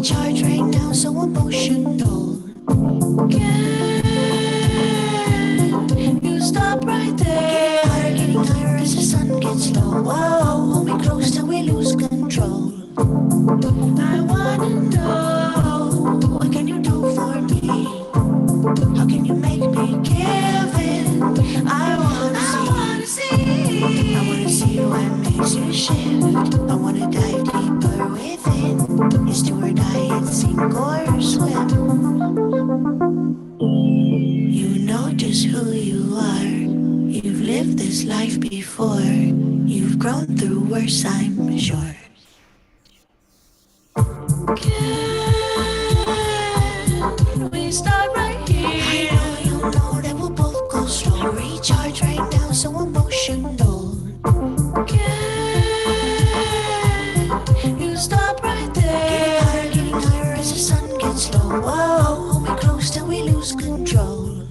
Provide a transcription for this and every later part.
recharge right now, so emotional. Can you stop right there? Getting higher as the sun gets low. Whoa, hold me close till we lose control. I wanna know, what can you do for me? How can you make me give in? I wanna see what makes you shift. I wanna dive deeper within. It's do or die, it's sink or swim. You know just who you are. You've lived this life before. You've grown through worse, I'm sure. Can we start right here? I know you know that we'll both go slow. Recharge right now, so emotional. Can you stop right there? Getting higher as the sun gets low. Whoa, hold me close till we lose control.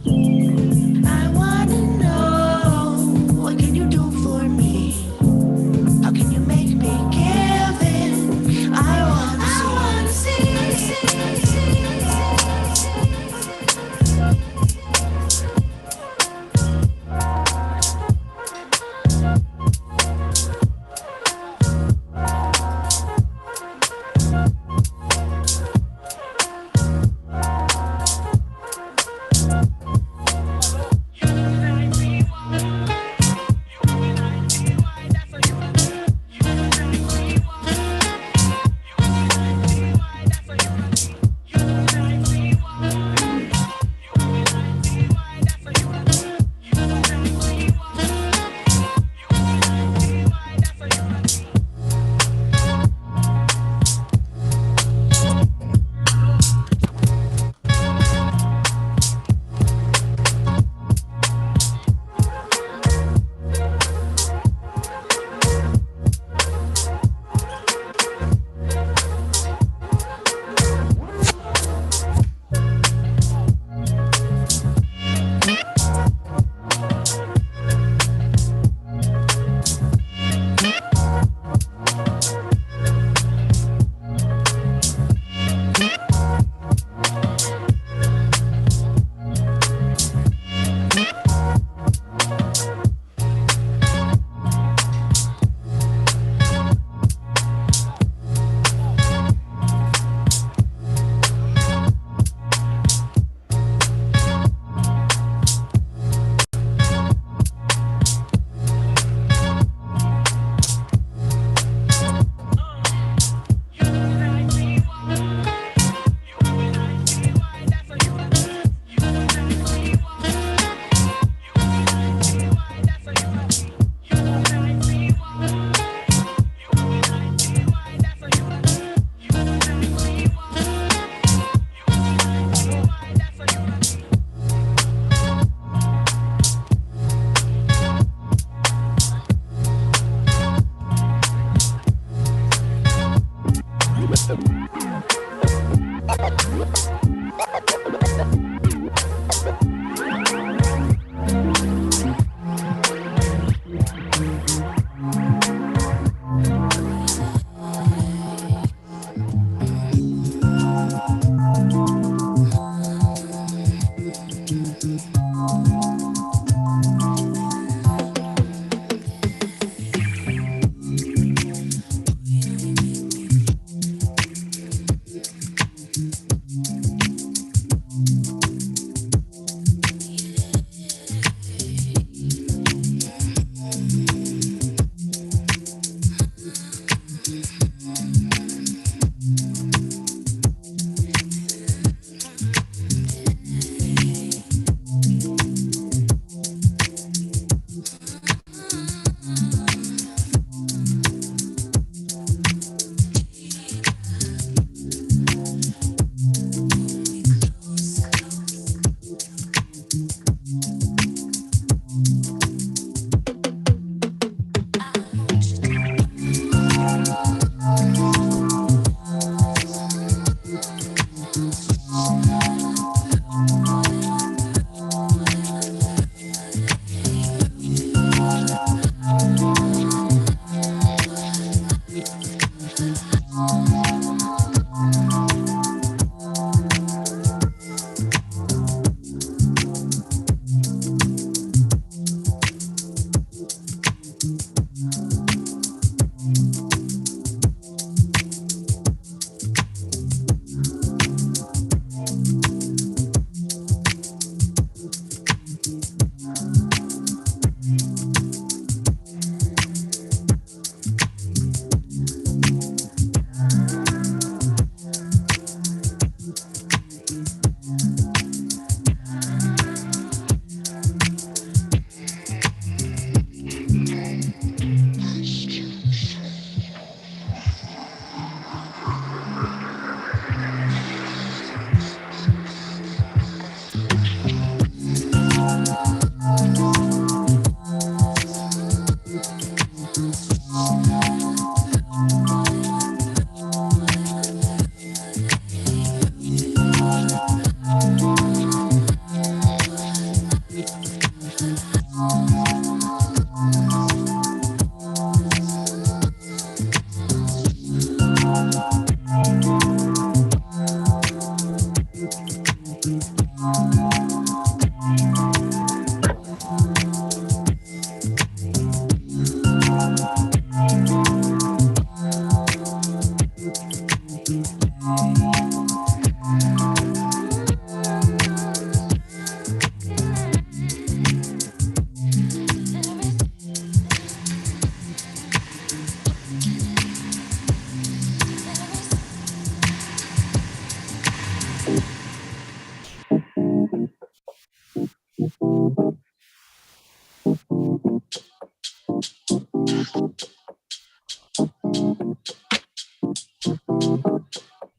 I wanna know, what can you do for me? How can you make me give in? I wanna see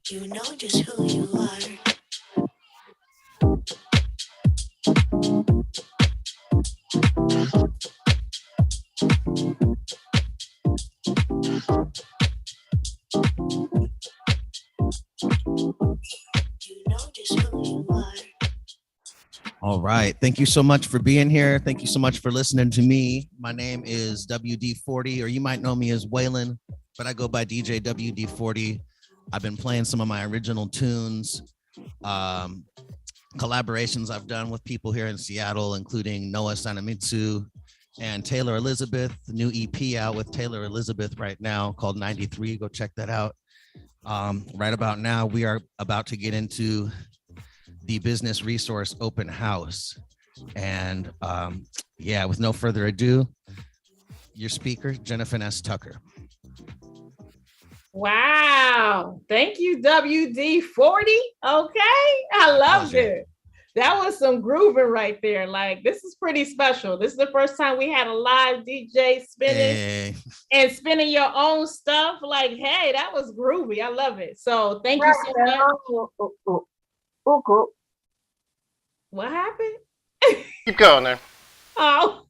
You know just who you are. You know just who you are. All right. Thank you so much for being here. Thank you so much for listening to me. My name is WD40, or you might know me as Waylon, but I go by DJ WD40. I've been playing some of my original tunes, collaborations I've done with people here in Seattle, including Noah Sanamitsu and Taylor Elizabeth. The new EP out with Taylor Elizabeth right now called 93. Go check that out. Right about now, we are about to get into the Business Resource Open House. And yeah, with no further ado, your speaker, Jennifer S. Tucker. Wow. Thank you, WD40. Okay. I loved it. That was some grooving right there. Like, this is pretty special. This is the first time we had a live DJ spinning and spinning your own stuff. Like, hey, that was groovy. I love it. So thank you so much. What happened? Keep going there. Oh,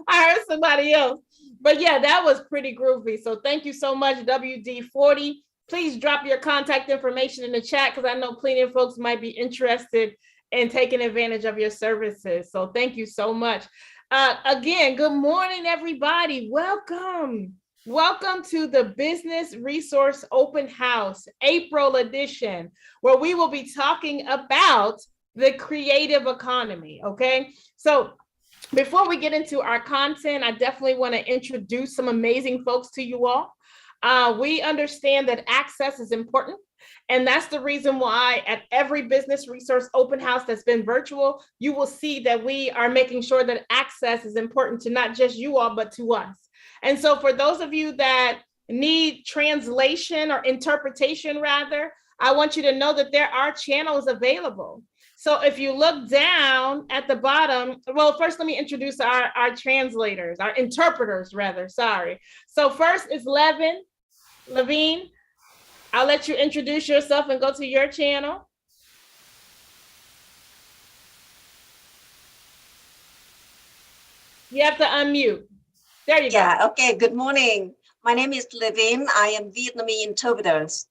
I heard somebody else. But yeah, that was pretty groovy. So thank you so much, WD40. Please drop your contact information in the chat because I know plenty of folks might be interested in taking advantage of your services. So thank you so much. Again, good morning, everybody. Welcome. Welcome to the Business Resource Open House, April edition, where we will be talking about the creative economy, okay? So before we get into our content, I definitely want to introduce some amazing folks to you all. We understand that access is important, and that's the reason why at every Business Resource Open House that's been virtual, you will see that we are making sure that access is important to not just you all, but to us. And so for those of you that need translation or interpretation rather, I want you to know that there are channels available. So if you look down at the bottom, well, first let me introduce our translators, our interpreters rather, sorry. So first is Levine. I'll let you introduce yourself and go to your channel. You have to unmute. There you go. Yeah, okay, good morning. My name is Levin. I am Vietnamese interpreters.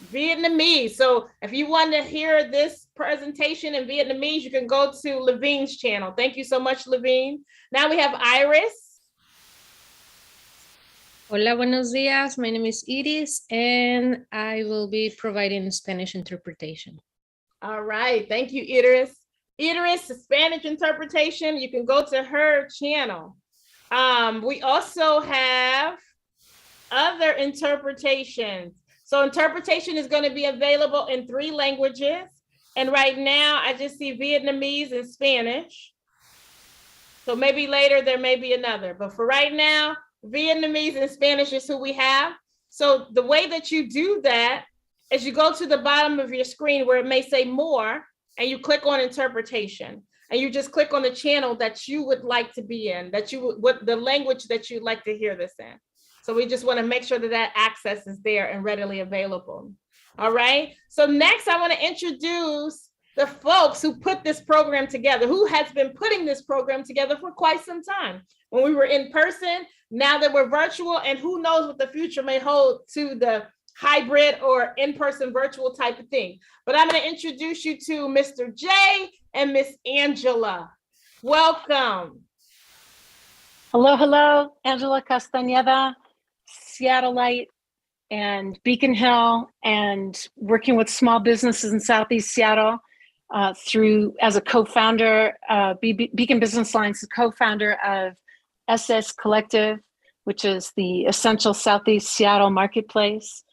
Vietnamese. So if you want to hear this presentation in Vietnamese, you can go to Levine's channel. Thank you so much, Levine. Now we have Iris. Hola, buenos días. My name is Iris, and I will be providing Spanish interpretation. All right. Thank you, Iris. Iris, Spanish interpretation. You can go to her channel. We also have other interpretations. So interpretation is going to be available in 3 languages. And right now, I just see Vietnamese and Spanish. So maybe later there may be another. But for right now, Vietnamese and Spanish is who we have. So the way that you do that is you go to the bottom of your screen where it may say more, and you click on interpretation. And you just click on the channel that you would like to be in, that you what the language that you'd like to hear this in. So we just want to make sure that that access is there and readily available. All right. So next I want to introduce the folks who put this program together, who has been putting this program together for quite some time. When we were in person, now that we're virtual, and who knows what the future may hold to the hybrid or in-person virtual type of thing. But I'm going to introduce you to Mr. J and Miss Angela. Welcome. Hello, Angela Castañeda, Seattleite and Beacon Hill, and working with small businesses in Southeast Seattle as a co-founder, Beacon Business Alliance, co-founder of SS Collective, which is the Essential Southeast Seattle Marketplace,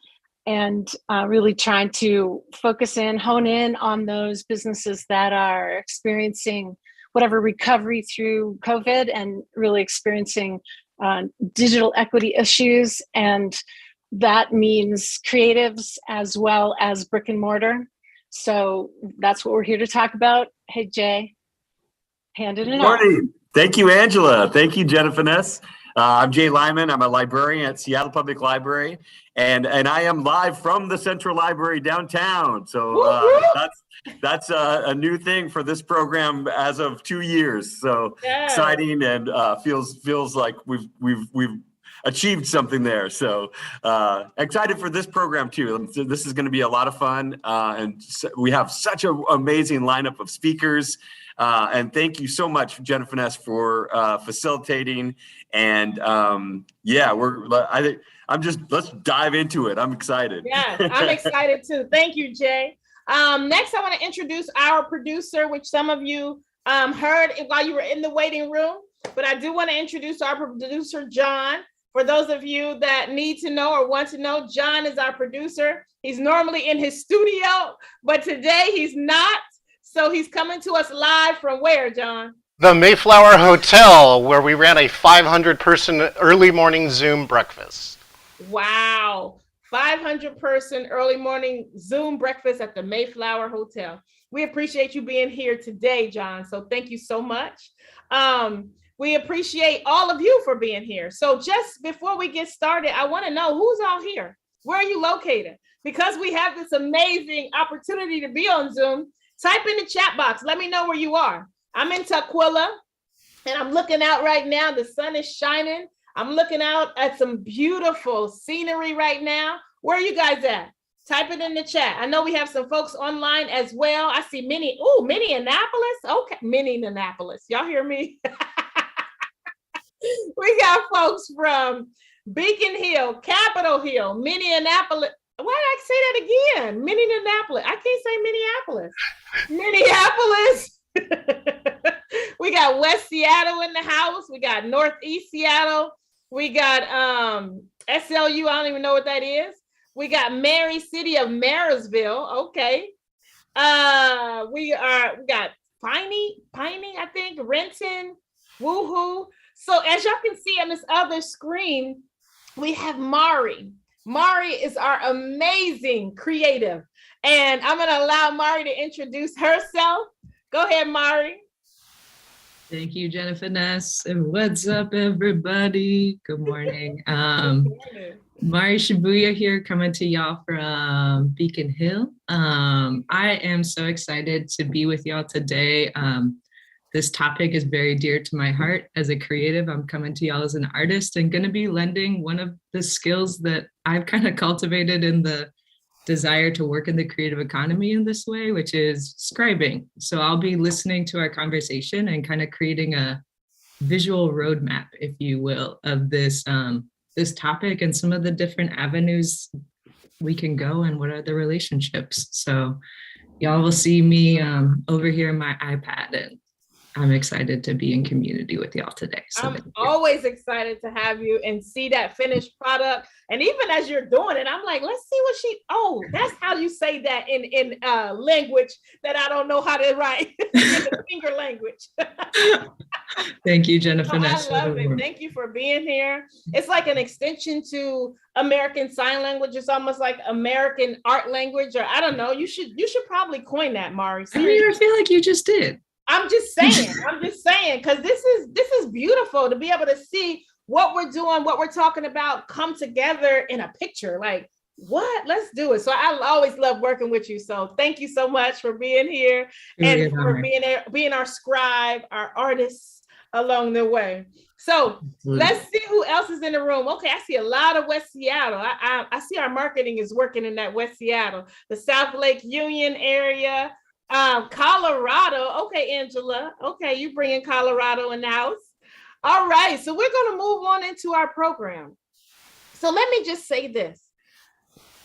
and really trying to hone in on those businesses that are experiencing whatever recovery through COVID and really experiencing digital equity issues. And that means creatives as well as brick and mortar. So that's what we're here to talk about. Hey, Jay, handing it Good off. morning. Thank you, Angela. Thank you, Jennifer Ness. I'm Jay Lyman. I'm a librarian at Seattle Public Library, and I am live from the Central Library downtown. So that's a new thing for this program as of 2 years. So exciting, and feels like we've achieved something there. So excited for this program too. This is going to be a lot of fun, and we have such an amazing lineup of speakers. And thank you so much, Jennifer Ness, for facilitating. And let's dive into it. I'm excited. Yes, I'm excited too. Thank you, Jay. Next, I want to introduce our producer, which some of you heard while you were in the waiting room. But I do want to introduce our producer, John. For those of you that need to know or want to know, John is our producer. He's normally in his studio, but today he's not. So he's coming to us live from where, John? The Mayflower Hotel, where we ran a 500-person early morning Zoom breakfast. Wow. 500-person early morning Zoom breakfast at the Mayflower Hotel. We appreciate you being here today, John. So thank you so much. We appreciate all of you for being here. So just before we get started, I want to know who's all here. Where are you located? Because we have this amazing opportunity to be on Zoom, type in the chat box. Let me know where you are. I'm in Tukwila, and I'm looking out right now. The sun is shining. I'm looking out at some beautiful scenery right now. Where are you guys at? Type it in the chat. I know we have some folks online as well. I see Minneapolis. Okay, Minneapolis. Y'all hear me? We got folks from Beacon Hill, Capitol Hill, Minneapolis. Why did I say that again? Minneapolis. I can't say Minneapolis. We got West Seattle in the house. We got Northeast Seattle. We got SLU. I don't even know what that is. We got Mary City of Marysville. Okay. We got Piney, I think, Renton, Woohoo. So as y'all can see on this other screen, we have Mari. Mari is our amazing creative. And I'm going to allow Mari to introduce herself. Go ahead, Mari. Thank you, Jennifer Ness. And what's up, everybody? Good morning. Mari Shibuya here, coming to y'all from Beacon Hill. I am so excited to be with y'all today. This topic is very dear to my heart. As a creative, I'm coming to y'all as an artist and going to be lending one of the skills that I've kind of cultivated in the desire to work in the creative economy in this way, which is scribing. So I'll be listening to our conversation and kind of creating a visual roadmap, if you will, of this this topic and some of the different avenues we can go and what are the relationships. So y'all will see me over here on my iPad, and I'm excited to be in community with y'all today. So I'm always excited to have you and see that finished product. And even as you're doing it, I'm like, let's see what that's how you say that in language that I don't know how to write, in the finger language. Thank you, Jennifer. I love it. Thank you for being here. It's like an extension to American Sign Language. It's almost like American art language, or I don't know. You should probably coin that, Mari. I feel like you just did. I'm just saying, because this is beautiful to be able to see what we're doing, what we're talking about come together in a picture. Like, what? Let's do it. So I always love working with you. So thank you so much for being here and for being our scribe, our artists along the way. So let's see who else is in the room. Okay, I see a lot of West Seattle. I see our marketing is working in that West Seattle, the South Lake Union area. Colorado. Okay, Angela. Okay, you bringing Colorado in the house. All right, so we're going to move on into our program. So let me just say this.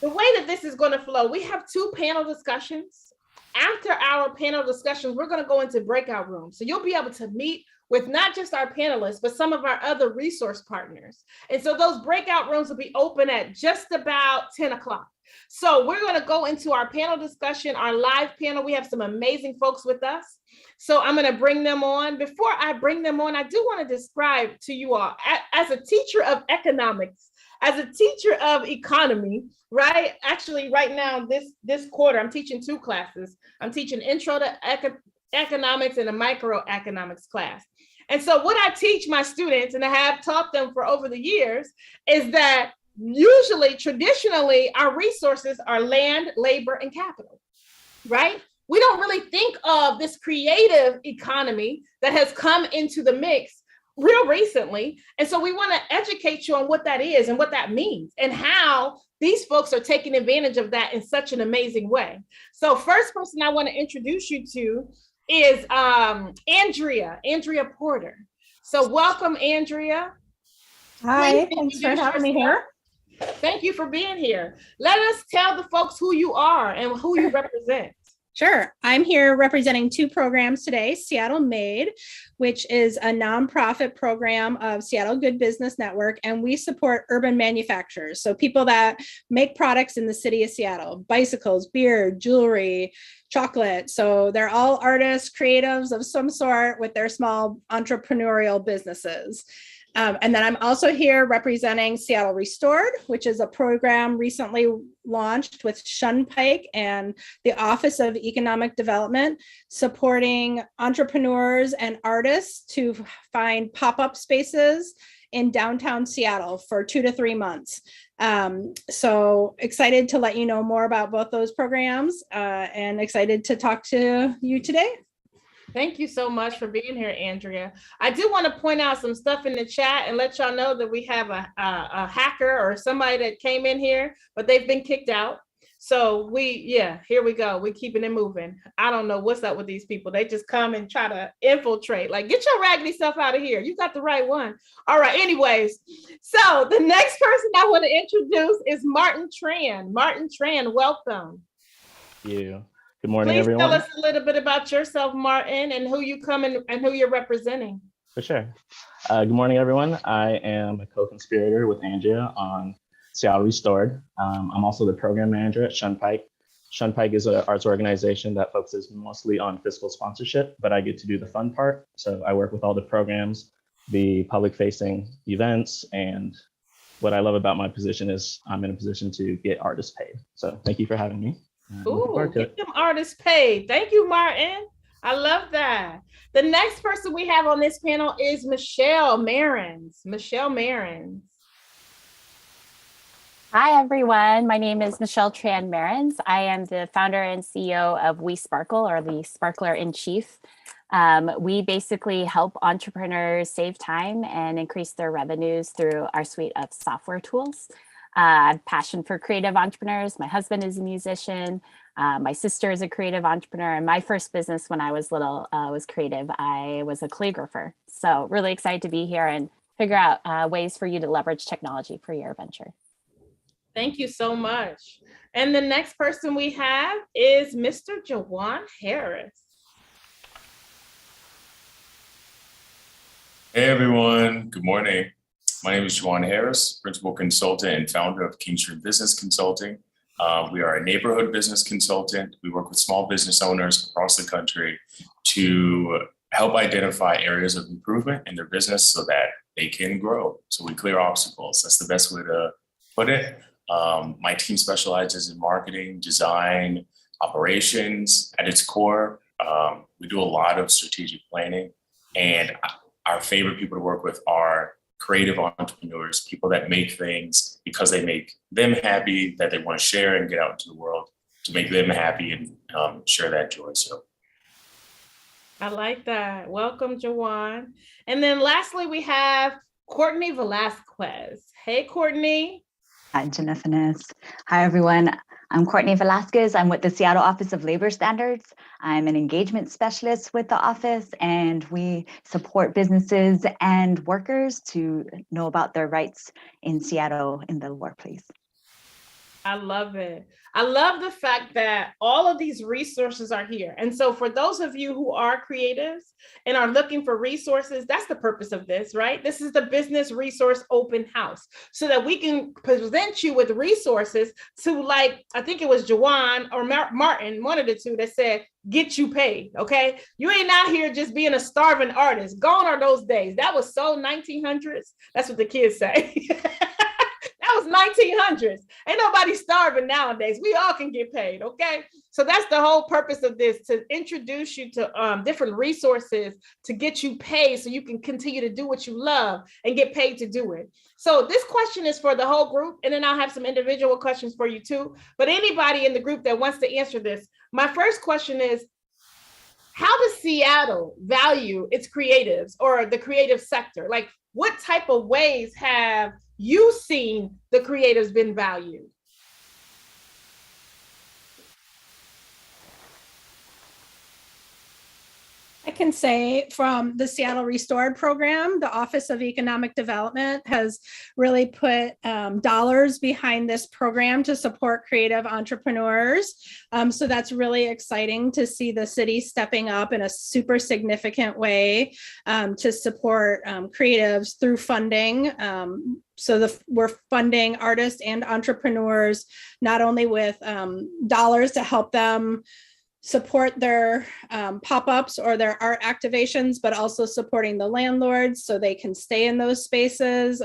The way that this is going to flow, we have 2 panel discussions. After our panel discussions, we're going to go into breakout rooms. So you'll be able to meet with not just our panelists, but some of our other resource partners. And so those breakout rooms will be open at just about 10 o'clock. So we're going to go into our panel discussion, our live panel. We have some amazing folks with us. So I'm going to bring them on. Before I bring them on, I do want to describe to you all, as a teacher of economics, as a teacher of economy, right? Actually, right now, this quarter, I'm teaching 2 classes. I'm teaching Intro to Economics and a Microeconomics class. And so what I teach my students, and I have taught them for over the years, is that usually, traditionally, our resources are land, labor, and capital, right? We don't really think of this creative economy that has come into the mix real recently. And so we want to educate you on what that is and what that means and how these folks are taking advantage of that in such an amazing way. So first person I want to introduce you to is Andrea Porter. So welcome, Andrea. Hi, thanks for having me here. Thank you for being here. Let us tell the folks who you are and who you represent. Sure. I'm here representing 2 programs today, Seattle Made, which is a nonprofit program of Seattle Good Business Network, and we support urban manufacturers. So people that make products in the city of Seattle, bicycles, beer, jewelry, chocolate. So they're all artists, creatives of some sort with their small entrepreneurial businesses. And then I'm also here representing Seattle Restored, which is a program recently launched with Shunpike and the Office of Economic Development, supporting entrepreneurs and artists to find pop-up spaces in downtown Seattle for 2 to 3 months. So excited to let you know more about both those programs and excited to talk to you today. Thank you so much for being here, Andrea. I do want to point out some stuff in the chat and let y'all know that we have a hacker or somebody that came in here, but they've been kicked out. So here we go. We're keeping it moving. I don't know what's up with these people. They just come and try to infiltrate. Like, get your raggedy stuff out of here. You got the right one. All right, anyways. So the next person I want to introduce is Martin Tran. Martin Tran, welcome. Thank you. Good morning, Please everyone. tell us a little bit about yourself, Martin, and who you come in and who you're representing. For sure. Good morning, everyone. I am a co-conspirator with Andrea on Seattle Restored. I'm also the program manager at Shunpike. Shunpike is an arts organization that focuses mostly on fiscal sponsorship, but I get to do the fun part. So I work with all the programs, the public-facing events, and what I love about my position is I'm in a position to get artists paid. So thank you for having me. Ooh, get them artists paid. Thank you, Martin. I love that. The next person we have on this panel is Michelle Marins. Michelle Marins. Hi, everyone. My name is Michelle Tran Marins. I am the founder and CEO of We Sparkle, or the Sparkler in Chief. We basically help entrepreneurs save time and increase their revenues through our suite of software tools. I have passion for creative entrepreneurs. My husband is a musician. My sister is a creative entrepreneur. And my first business when I was little was creative. I was a calligrapher. So really excited to be here and figure out ways for you to leverage technology for your venture. Thank you so much. And the next person we have is Mr. Jawan Harris. Hey, everyone. Good morning. My name is Jawan Harris, principal consultant and founder of King Street Business Consulting. We are a neighborhood business consultant. We work with small business owners across the country to help identify areas of improvement in their business so that they can grow. So we clear obstacles. That's the best way to put it. My team specializes in marketing, design, operations. At its core, we do a lot of strategic planning, and our favorite people to work with are creative entrepreneurs, people that make things because they make them happy, that they want to share and get out into the world to make them happy and share that joy. So I like that. Welcome, Jawan. And then lastly, we have Courtney Velasquez. Hey, Courtney. Hi, Jennifer. Hi, everyone. I'm Courtney Velasquez. I'm with the Seattle Office of Labor Standards. I'm an engagement specialist with the office, and we support businesses and workers to know about their rights in Seattle in the workplace. I love it. I love the fact that all of these resources are here. And so for those of you who are creatives and are looking for resources, that's the purpose of this, right? This is the business resource open house so that we can present you with resources to, like, I think it was Jawan or Martin, one of the two, that said, get you paid, okay? You ain't out here just being a starving artist. Gone are those days. That was so 1900s. That's what the kids say. That was 1900s. Ain't nobody starving nowadays. We all can get paid, okay? So that's the whole purpose of this, to introduce you to different resources to get you paid so you can continue to do what you love and get paid to do it. So this question is for the whole group, and then I'll have some individual questions for you too. But anybody in the group that wants to answer this, my first question is, how does Seattle value its creatives or the creative sector? Like, what type of ways have you seen the creatives been valued? I can say from the Seattle Restored program, the Office of Economic Development has really put dollars behind this program to support creative entrepreneurs. So that's really exciting to see the city stepping up in a super significant way to support creatives through funding. So we're funding artists and entrepreneurs, not only with dollars to help them support their pop-ups or their art activations, but also supporting the landlords so they can stay in those spaces,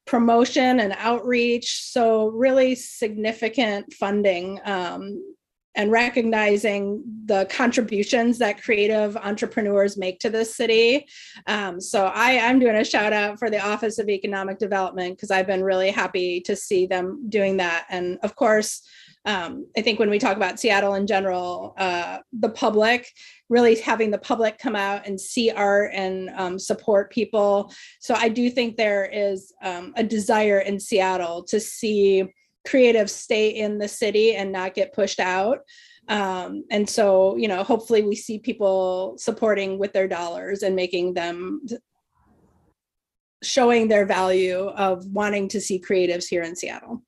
promotion and outreach. So really significant funding and recognizing the contributions that creative entrepreneurs make to this city. So I'm doing a shout out for the Office of Economic Development because I've been really happy to see them doing that. And of course, I think when we talk about Seattle in general, the public, really having the public come out and see art and support people. So I do think there is a desire in Seattle to see creatives stay in the city and not get pushed out. And so, you know, hopefully we see people supporting with their dollars and making them, showing their value of wanting to see creatives here in Seattle.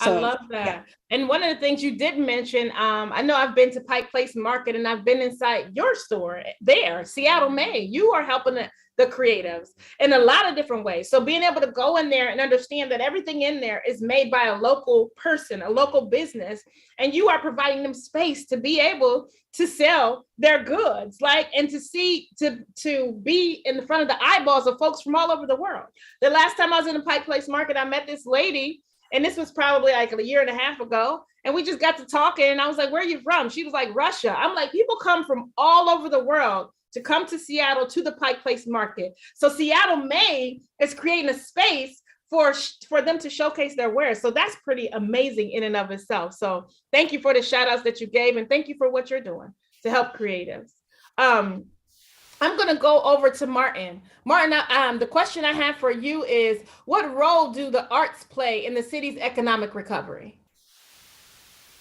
So, I love that. Yeah. And one of the things you did mention, I know I've been to Pike Place Market and I've been inside your store there, Seattle May. You are helping the creatives in a lot of different ways. So being able to go in there and understand that everything in there is made by a local person, a local business, and you are providing them space to be able to sell their goods, like, and to see, to be in the front of the eyeballs of folks from all over the world. The last time I was in the Pike Place Market, I met this lady, and this was probably like a year and a half ago. And we just got to talking and I was like, where are you from? She was like, Russia. I'm like, people come from all over the world to come to Seattle, to the Pike Place Market. So Seattle May is creating a space for them to showcase their wares. So that's pretty amazing in and of itself. So thank you for the shout outs that you gave and thank you for what you're doing to help creatives. I'm going to go over to Martin. Martin, the question I have for you is, what role do the arts play in the city's economic recovery?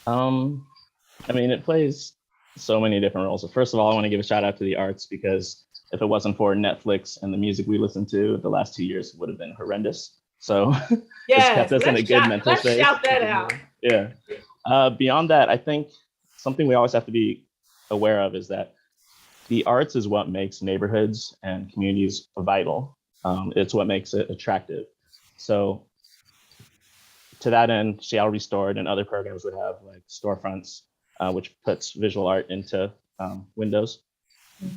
I mean, it plays so many different roles. So first of all, I want to give a shout out to the arts because if it wasn't for Netflix and the music we listened to the last 2 years, it would have been horrendous. So it's kept us in a good mental space. Let's shout that out. Yeah. Beyond that, I think something we always have to be aware of is that the arts is what makes neighborhoods and communities vital. It's what makes it attractive. So to that end, Seattle Restored and other programs would have like storefronts, which puts visual art into windows,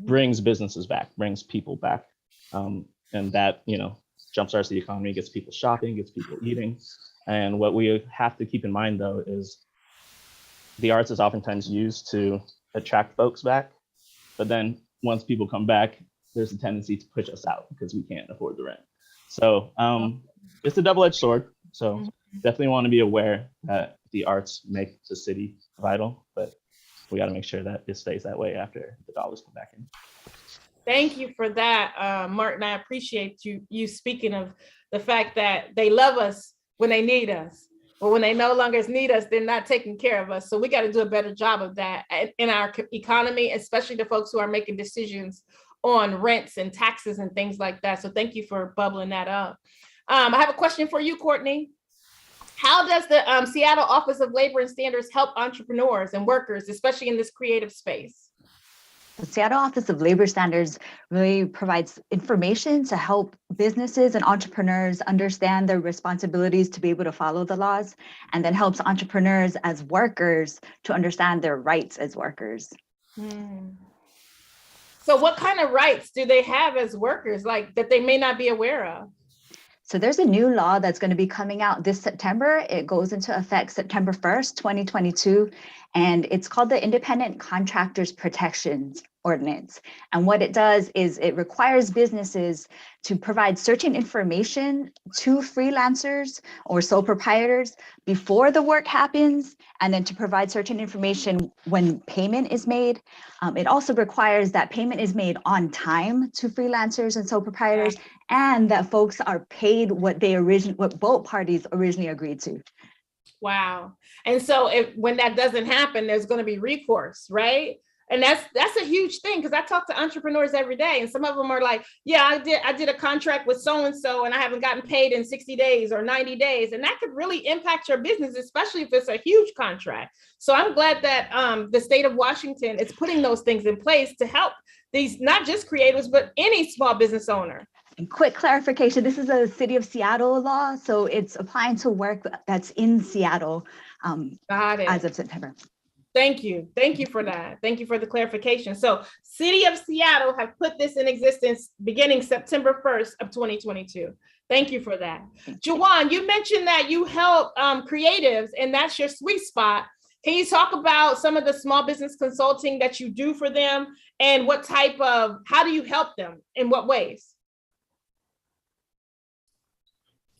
brings businesses back, brings people back. And that, you know, jumpstarts the economy, gets people shopping, gets people eating. And what we have to keep in mind though, is the arts is oftentimes used to attract folks back. But then once people come back, there's a tendency to push us out because we can't afford the rent. So it's a double-edged sword. So definitely want to be aware that the arts make the city vital, but we got to make sure that it stays that way after the dollars come back in. Thank you for that, Martin. I appreciate you speaking of the fact that they love us when they need us. But when they no longer need us, they're not taking care of us. So we got to do a better job of that in our economy, especially the folks who are making decisions on rents and taxes and things like that. So thank you for bubbling that up. I have a question for you, Courtney. How does the Seattle Office of Labor and Standards help entrepreneurs and workers, especially in this creative space? The Seattle Office of Labor Standards really provides information to help businesses and entrepreneurs understand their responsibilities to be able to follow the laws, and then helps entrepreneurs as workers to understand their rights as workers. So what kind of rights do they have as workers, like that they may not be aware of? So there's a new law that's going to be coming out this September. It goes into effect September 1st, 2022, and it's called the Independent Contractors Protections Ordinance. And what it does is it requires businesses to provide certain information to freelancers or sole proprietors before the work happens, and then to provide certain information when payment is made. It also requires that payment is made on time to freelancers and sole proprietors, and that folks are paid what both parties originally agreed to. Wow. And so when that doesn't happen, there's going to be recourse, right? And that's a huge thing, because I talk to entrepreneurs every day, and some of them are like, yeah, I did a contract with so-and-so and I haven't gotten paid in 60 days or 90 days. And that could really impact your business, especially if it's a huge contract. So I'm glad that the state of Washington is putting those things in place to help these, not just creators, but any small business owner. And quick clarification, this is a City of Seattle law, so it's applying to work that's in Seattle as of September. Thank you. Thank you for that. Thank you for the clarification. So City of Seattle have put this in existence beginning September 1st of 2022. Thank you for that. Jawan, you mentioned that you help creatives, and that's your sweet spot. Can you talk about some of the small business consulting that you do for them, and how do you help them? In what ways?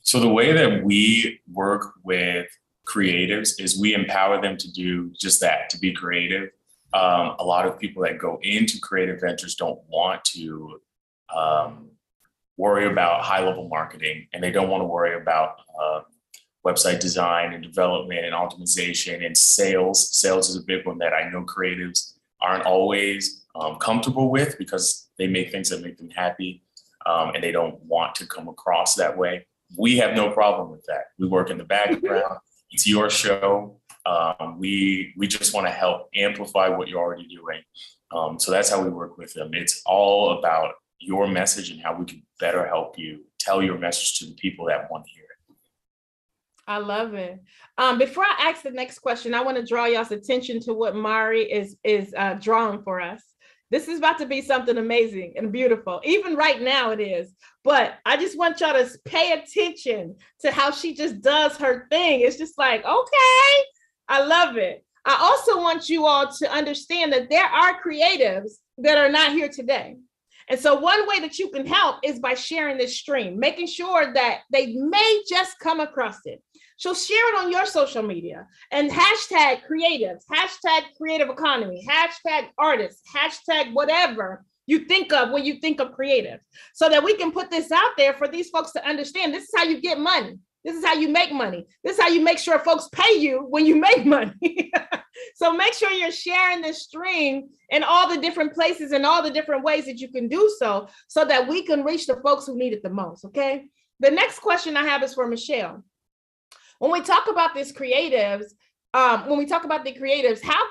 So the way that we work with creatives is we empower them to do just that, to be creative. A lot of people that go into creative ventures don't want to worry about high-level marketing, and they don't want to worry about website design and development and optimization and sales. Sales is a big one that I know creatives aren't always comfortable with, because they make things that make them happy, and they don't want to come across that way. We have no problem with that. We work in the background. It's your show. We just want to help amplify what you're already doing. So that's how we work with them. It's all about your message and how we can better help you tell your message to the people that want to hear it. I love it. Before I ask the next question, I want to draw y'all's attention to what Mari is drawing for us. This is about to be something amazing and beautiful. Even right now it is. But I just want y'all to pay attention to how she just does her thing. It's just like, okay, I love it. I also want you all to understand that there are creatives that are not here today. And so one way that you can help is by sharing this stream, making sure that they may just come across it. So share it on your social media and hashtag creatives, hashtag creative economy, hashtag artists, hashtag whatever you think of when you think of creative, so that we can put this out there for these folks to understand. This is how you get money. This is how you make money. This is how you make sure folks pay you when you make money. So make sure you're sharing this stream in all the different places and all the different ways that you can do so that we can reach the folks who need it the most, okay? The next question I have is for Michelle. When we talk about these creatives, how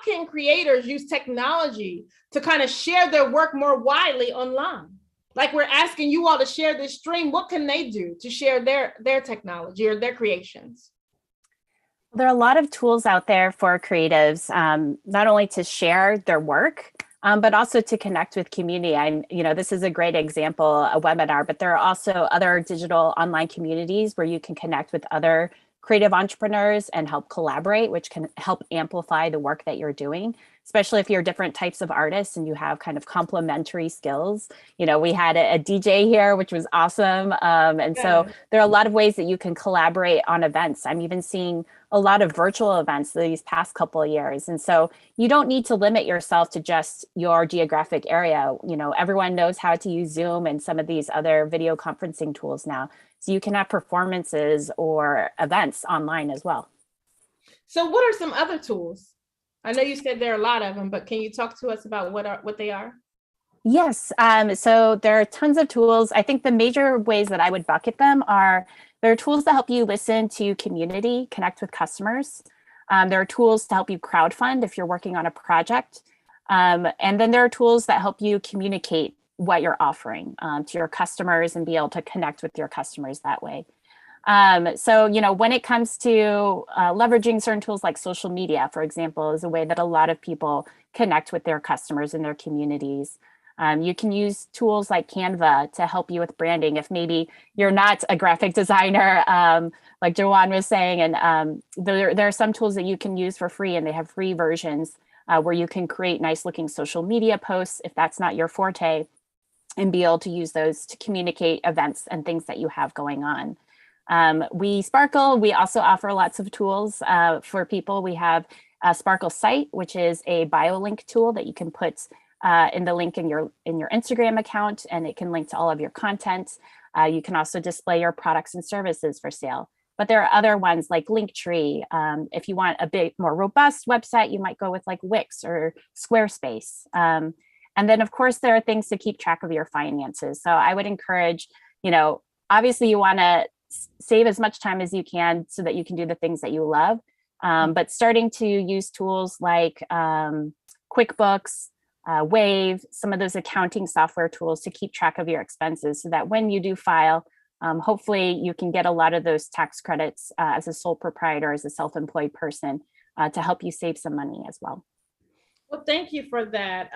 can creators use technology to kind of share their work more widely online? Like we're asking you all to share this stream, what can they do to share their technology or their creations? There are a lot of tools out there for creatives, not only to share their work, but also to connect with community. This is a great example, a webinar, but there are also other digital online communities where you can connect with other creative entrepreneurs and help collaborate, which can help amplify the work that you're doing, especially if you're different types of artists and you have kind of complementary skills. We had a DJ here, which was awesome. So there are a lot of ways that you can collaborate on events. I'm even seeing a lot of virtual events these past couple of years. And so you don't need to limit yourself to just your geographic area. Everyone knows how to use Zoom and some of these other video conferencing tools now. So you can have performances or events online as well. So what are some other tools? I know you said there are a lot of them, but can you talk to us about what they are? Yes. So there are tons of tools. I think the major ways that I would bucket them are there are tools that help you listen to community, connect with customers. There are tools to help you crowdfund if you're working on a project. And then there are tools that help you communicate what you're offering to your customers and be able to connect with your customers that way. So, when it comes to leveraging certain tools like social media, for example, is a way that a lot of people connect with their customers and their communities. You can use tools like Canva to help you with branding if maybe you're not a graphic designer, like Joanne was saying. And there are some tools that you can use for free, and they have free versions where you can create nice looking social media posts if that's not your forte, and be able to use those to communicate events and things that you have going on. We Sparkle, we also offer lots of tools for people. We have a Sparkle site, which is a BioLink tool that you can put in the link in your Instagram account, and it can link to all of your content. You can also display your products and services for sale. But there are other ones like Linktree. If you want a bit more robust website, you might go with like Wix or Squarespace. And then of course, there are things to keep track of your finances. So I would encourage, obviously you want to save as much time as you can so that you can do the things that you love. But starting to use tools like QuickBooks, Wave, some of those accounting software tools to keep track of your expenses so that when you do file, hopefully you can get a lot of those tax credits as a sole proprietor, as a self-employed person, to help you save some money as well. Well, thank you for that.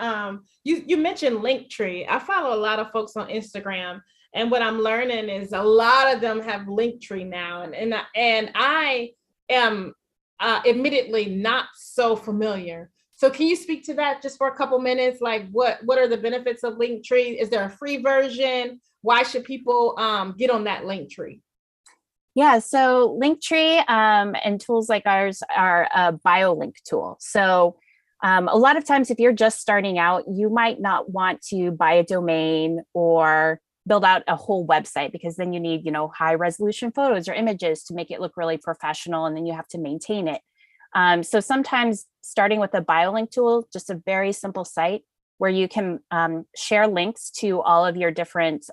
You mentioned Linktree. I follow a lot of folks on Instagram, and what I'm learning is a lot of them have Linktree now, and I am admittedly not so familiar. So can you speak to that just for a couple minutes? Like what are the benefits of Linktree? Is there a free version? Why should people get on that Linktree? Yeah, so Linktree and tools like ours are a BioLink tool. So a lot of times if you're just starting out, you might not want to buy a domain or build out a whole website, because then you need, high resolution photos or images to make it look really professional, and then you have to maintain it. So sometimes starting with a BioLink tool, just a very simple site where you can share links to all of your different,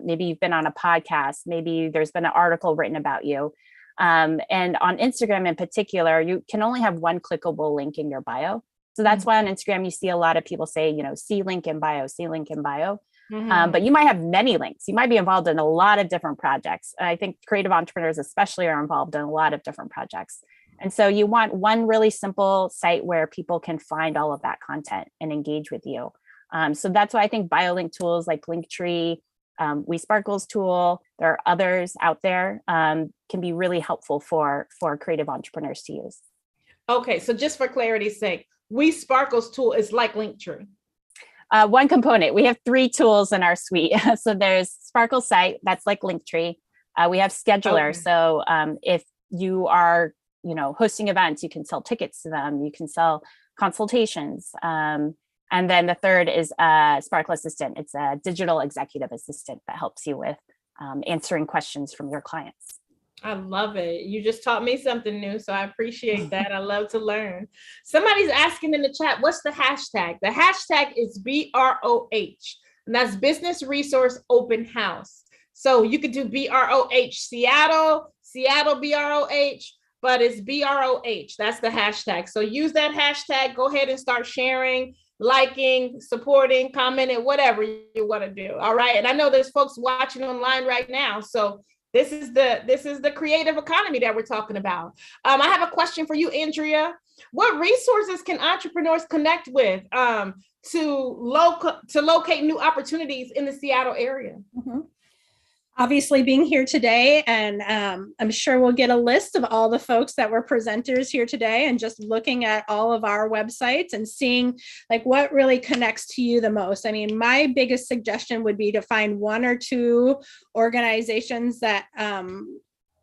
maybe you've been on a podcast, maybe there's been an article written about you. And on Instagram in particular, you can only have one clickable link in your bio. So that's why on Instagram, you see a lot of people say, see link in bio, see link in bio. But you might have many links. You might be involved in a lot of different projects. I think creative entrepreneurs especially are involved in a lot of different projects. And so you want one really simple site where people can find all of that content and engage with you. So that's why I think BioLink tools like Linktree, WeSparkle's tool, there are others out there, can be really helpful for creative entrepreneurs to use. Okay, so just for clarity's sake, WeSparkle's tool is like Linktree. One component. We have 3 tools in our suite. So there's Sparkle site, that's like Linktree. We have Scheduler. Okay. So if you are, hosting events, you can sell tickets to them, you can sell consultations. And then the third is Sparkle Assistant. It's a digital executive assistant that helps you with answering questions from your clients. I love it. You just taught me something new, so I appreciate that. I love to learn. Somebody's asking in the chat, what's the hashtag? The hashtag is BROH, and that's Business Resource Open House. So you could do BROH Seattle, Seattle BROH, but it's BROH. That's the hashtag. So use that hashtag. Go ahead and start sharing, liking, supporting, commenting, whatever you want to do. All right. And I know there's folks watching online right now. So this is the creative economy that we're talking about. I have a question for you, Andrea. What resources can entrepreneurs connect with to locate new opportunities in the Seattle area? Mm-hmm. Obviously being here today, and I'm sure we'll get a list of all the folks that were presenters here today, and just looking at all of our websites and seeing like what really connects to you the most. I mean, my biggest suggestion would be to find 1 or 2 organizations that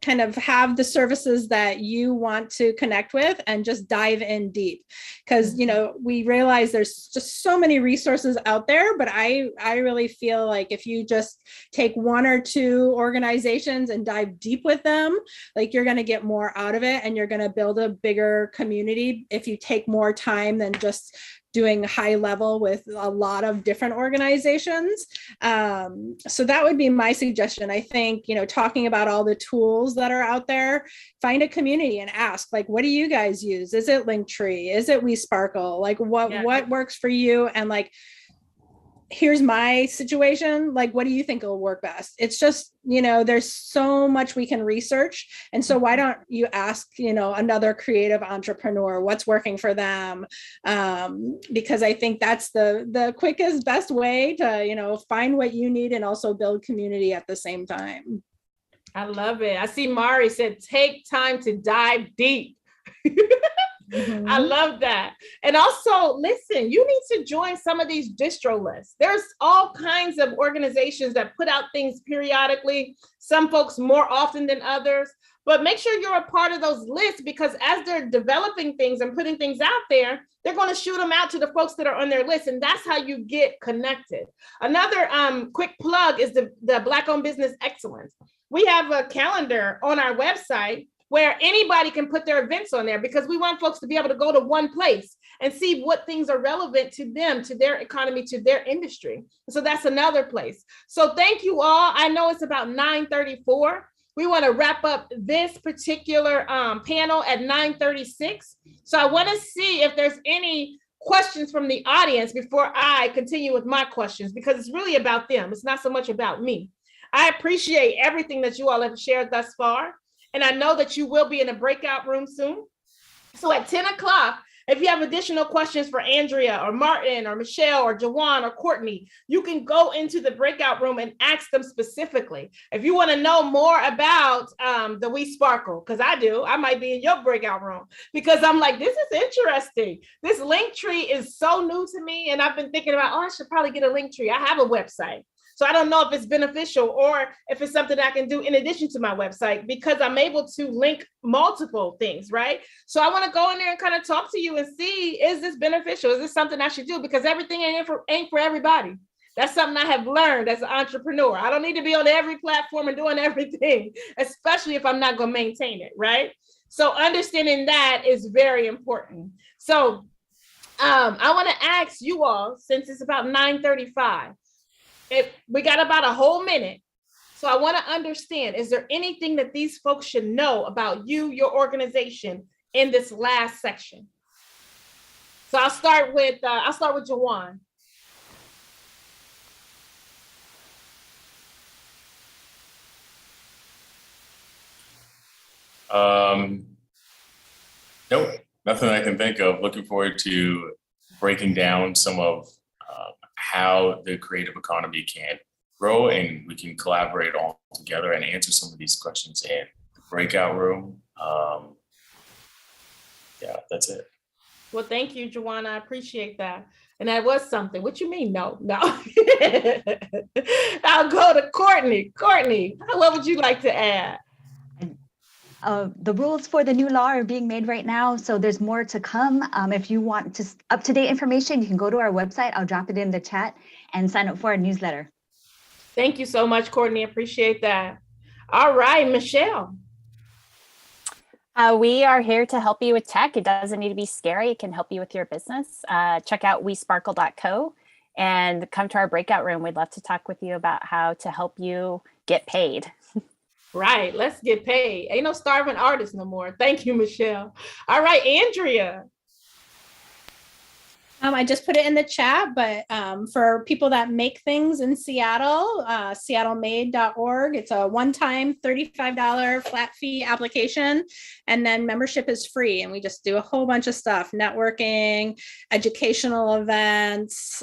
kind of have the services that you want to connect with, and just dive in deep, because we realize there's just so many resources out there, but I really feel like if you just take 1 or 2 organizations and dive deep with them, like you're going to get more out of it, and you're going to build a bigger community if you take more time than just doing high level with a lot of different organizations. So that would be my suggestion. I think, talking about all the tools that are out there, find a community and ask, like, what do you guys use? Is it Linktree? Is it WeSparkle? Like, what works for you? And like, here's my situation. Like, what do you think will work best? It's just, there's so much we can research. And so why don't you ask, another creative entrepreneur what's working for them? Because I think that's the quickest, best way to, find what you need and also build community at the same time. I love it. I see Mari said, take time to dive deep. I love that. And also, listen, you need to join some of these distro lists. There's all kinds of organizations that put out things periodically, some folks more often than others, but make sure you're a part of those lists, because as they're developing things and putting things out there, they're going to shoot them out to the folks that are on their list. And that's how you get connected. Another quick plug is the Black-owned Business Excellence. We have a calendar on our website where anybody can put their events on there, because we want folks to be able to go to one place and see what things are relevant to them, to their economy, to their industry. So that's another place. So thank you all. I know it's about 9:34. We want to wrap up this particular panel at 9:36. So I want to see if there's any questions from the audience before I continue with my questions, because it's really about them. It's not so much about me. I appreciate everything that you all have shared thus far. And I know that you will be in a breakout room soon. So at 10 o'clock, if you have additional questions for Andrea or Martin or Michelle or Jawan or Courtney, you can go into the breakout room and ask them specifically. If you want to know more about the WeSparkle, because I might be in your breakout room, because I'm like, this is interesting. This Linktree is so new to me. And I've been thinking about, I should probably get a Linktree. I have a website. So I don't know if it's beneficial or if it's something I can do in addition to my website, because I'm able to link multiple things, right? So I want to go in there and kind of talk to you and see, is this beneficial? Is this something I should do? Because everything ain't for everybody. That's something I have learned as an entrepreneur. I don't need to be on every platform and doing everything, especially if I'm not going to maintain it, right? So understanding that is very important. So I want to ask you all, since it's about 9:35, if we got about a whole minute. So I want to understand, is there anything that these folks should know about you, your organization, in this last section? So I'll start with Jawan. Nope, nothing I can think of. Looking forward to breaking down some of how the creative economy can grow, and we can collaborate all together and answer some of these questions in the breakout room. Yeah, that's it. Well, thank you, Jawan. I appreciate that. And that was something. What you mean? No. I'll go to Courtney. Courtney, what would you like to add? The rules for the new law are being made right now, so there's more to come. If you want just up-to-date information, you can go to our website. I'll drop it in the chat and sign up for our newsletter. Thank you so much, Courtney. Appreciate that. All right, Michelle. We are here to help you with tech. It doesn't need to be scary. It can help you with your business. Check out WeSparkle.co and come to our breakout room. We'd love to talk with you about how to help you get paid. Right. Let's get paid. Ain't no starving artists no more. Thank you, Michelle. All right, Andrea. I just put it in the chat, but for people that make things in Seattle, seattlemade.org, it's a one-time $35 flat fee application, and then membership is free. And we just do a whole bunch of stuff, networking, educational events,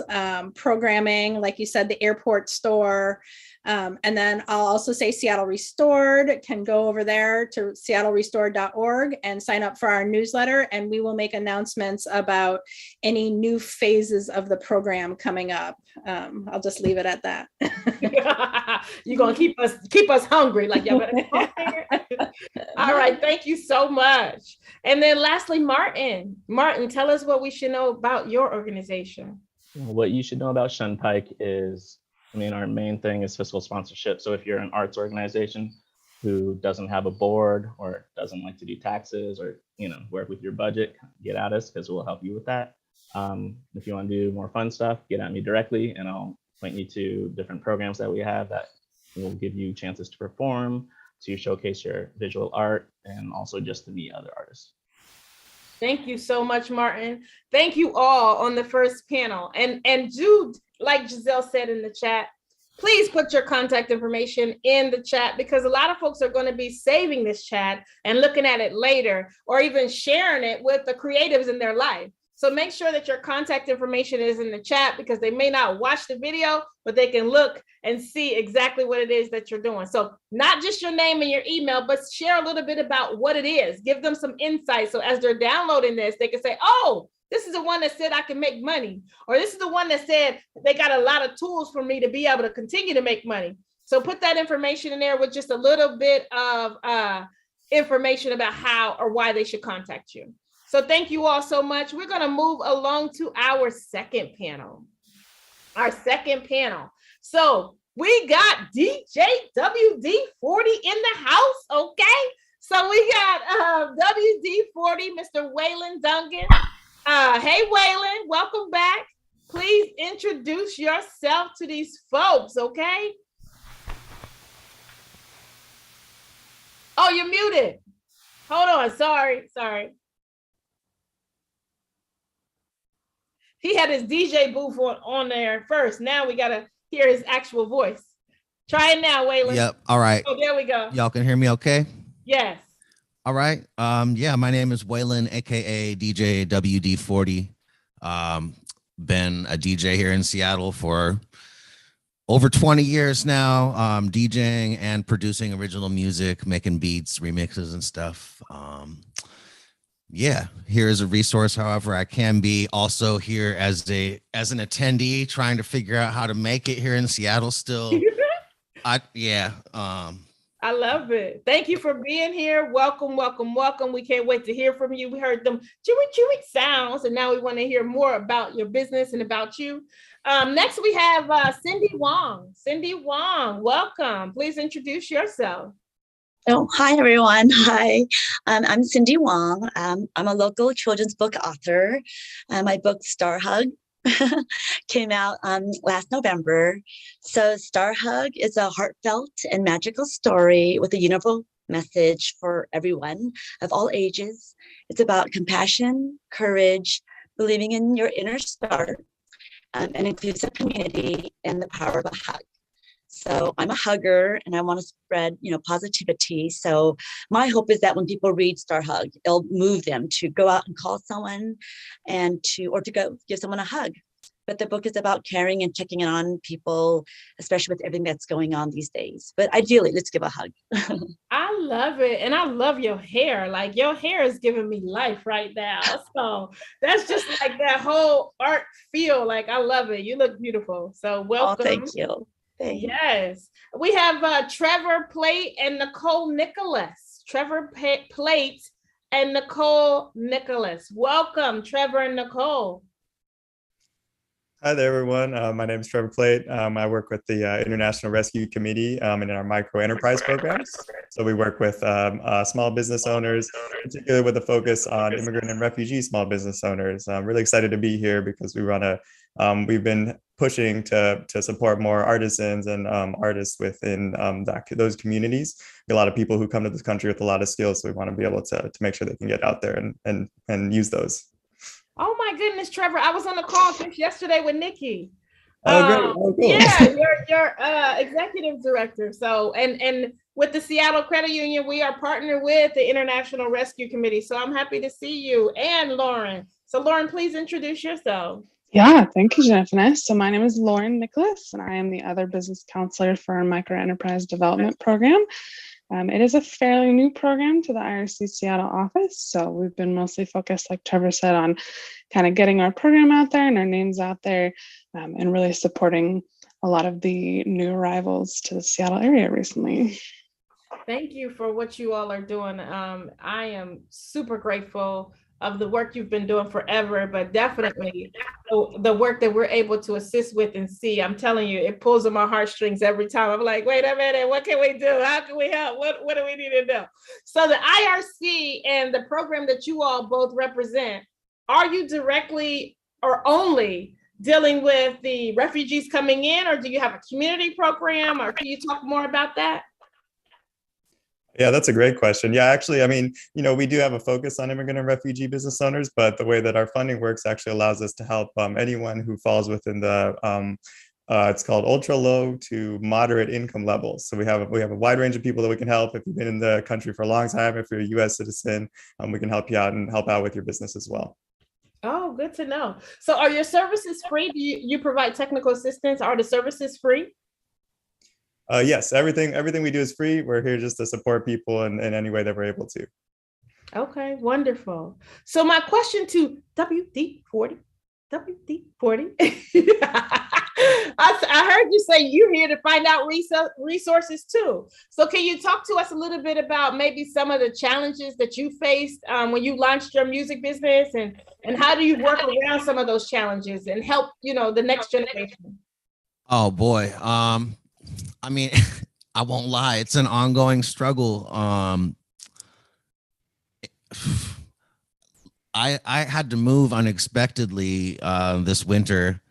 programming, like you said, the airport store. And then I'll also say Seattle Restored can go over there to seattlerestored.org and sign up for our newsletter, and we will make announcements about any new phases of the program coming up. I'll just leave it at that. You're gonna keep us hungry, like y'all better come here. All right, thank you so much. And then lastly, Martin. Martin, tell us what we should know about your organization. What you should know about Shunpike is, our main thing is fiscal sponsorship. So if you're an arts organization who doesn't have a board or doesn't like to do taxes or, work with your budget, get at us because we'll help you with that. If you want to do more fun stuff, get at me directly and I'll point you to different programs that we have that will give you chances to perform, to showcase your visual art, and also just to meet other artists. Thank you so much, Martin. Thank you all on the first panel. And do, like Giselle said in the chat, please put your contact information in the chat, because a lot of folks are going to be saving this chat and looking at it later, or even sharing it with the creatives in their life. So make sure that your contact information is in the chat, because they may not watch the video, but they can look and see exactly what it is that you're doing. So not just your name and your email, but share a little bit about what it is. Give them some insight. So as they're downloading this, they can say, oh, this is the one that said I can make money, or this is the one that said they got a lot of tools for me to be able to continue to make money. So put that information in there with just a little bit of information about how or why they should contact you. So thank you all so much. We're going to move along to our second panel. So we got DJ WD40 in the house, okay? So we got WD40, Mr. Waylon Duncan. Hey, Waylon, welcome back. Please introduce yourself to these folks, okay? Oh, you're muted. Hold on, sorry. He had his DJ booth on there first. Now we gotta hear his actual voice. Try it now, Waylon. Yep. All right. Oh, there we go. Y'all can hear me okay? Yes. All right. Yeah, my name is Waylon, aka DJ WD40. Been a DJ here in Seattle for over 20 years now, DJing and producing original music, making beats, remixes and stuff. Yeah, here is a resource. However, I can be also here as an attendee, trying to figure out how to make it here in Seattle still. I love it. Thank you for being here. Welcome. We can't wait to hear from you. We heard them chewy sounds, and now we want to hear more about your business and about you. Next, we have Cindy Wong. Cindy Wong, welcome. Please introduce yourself. Oh, hi, everyone. Hi, I'm Cindy Wong. I'm a local children's book author. My book, Star Hug, came out last November. So Star Hug is a heartfelt and magical story with a universal message for everyone of all ages. It's about compassion, courage, believing in your inner star, an inclusive community, and the power of a hug. So I'm a hugger and I want to spread, positivity. So my hope is that when people read Star Hug, it'll move them to go out and call someone or to go give someone a hug. But the book is about caring and checking in on people, especially with everything that's going on these days. But ideally, let's give a hug. I love it. And I love your hair. Like, your hair is giving me life right now. So that's just like that whole art feel. Like, I love it. You look beautiful. So welcome. Oh, thank you. Yes. We have Trevor Plate and Nicole Nicholas. Trevor Plate and Nicole Nicholas. Welcome, Trevor and Nicole. Hi there, everyone. My name is Trevor Plate. I work with the International Rescue Committee in our micro enterprise programs. So we work with small business owners, particularly with a focus on immigrant and refugee small business owners. I'm really excited to be here because we've been pushing to support more artisans and artists within those communities. A lot of people who come to this country with a lot of skills, so we want to be able to make sure they can get out there and use those. Oh my goodness, Trevor! I was on the call yesterday with Nikki. Oh, great! Oh, cool. Yeah, you're executive director. So, and with the Seattle Credit Union, we are partnered with the International Rescue Committee. So I'm happy to see you and Lauren. So Lauren, please introduce yourself. Yeah, thank you, Jennifer. So my name is Lauren Nicholas, and I am the other business counselor for our Micro Enterprise Development Program. It is a fairly new program to the IRC Seattle office, so we've been mostly focused, like Trevor said, on kind of getting our program out there and our names out there, and really supporting a lot of the new arrivals to the Seattle area recently. Thank you for what you all are doing. I am super grateful of the work you've been doing forever, but definitely the work that we're able to assist with and see. I'm telling you, it pulls on my heartstrings every time. I'm like, wait a minute, what can we do? How can we help? What do we need to do? So the IRC and the program that you all both represent, are you directly are only dealing with the refugees coming in, or do you have a community program, or can you talk more about that? Yeah, that's a great question. Yeah, actually, I mean, we do have a focus on immigrant and refugee business owners, but the way that our funding works actually allows us to help anyone who falls within the it's called ultra low to moderate income levels. So we have a wide range of people that we can help. If you've been in the country for a long time, if you're a U.S. citizen, we can help you out and help out with your business as well. Oh, good to know. So are your services free? Do you provide technical assistance? Are the services free? Yes, everything we do is free. We're here just to support people in any way that we're able to. Okay, wonderful. So my question to WD40, I heard you say you're here to find out resources too. So can you talk to us a little bit about maybe some of the challenges that you faced when you launched your music business, and how do you work around some of those challenges and help, the next generation? Oh boy. I mean, I won't lie, it's an ongoing struggle. I had to move unexpectedly this winter.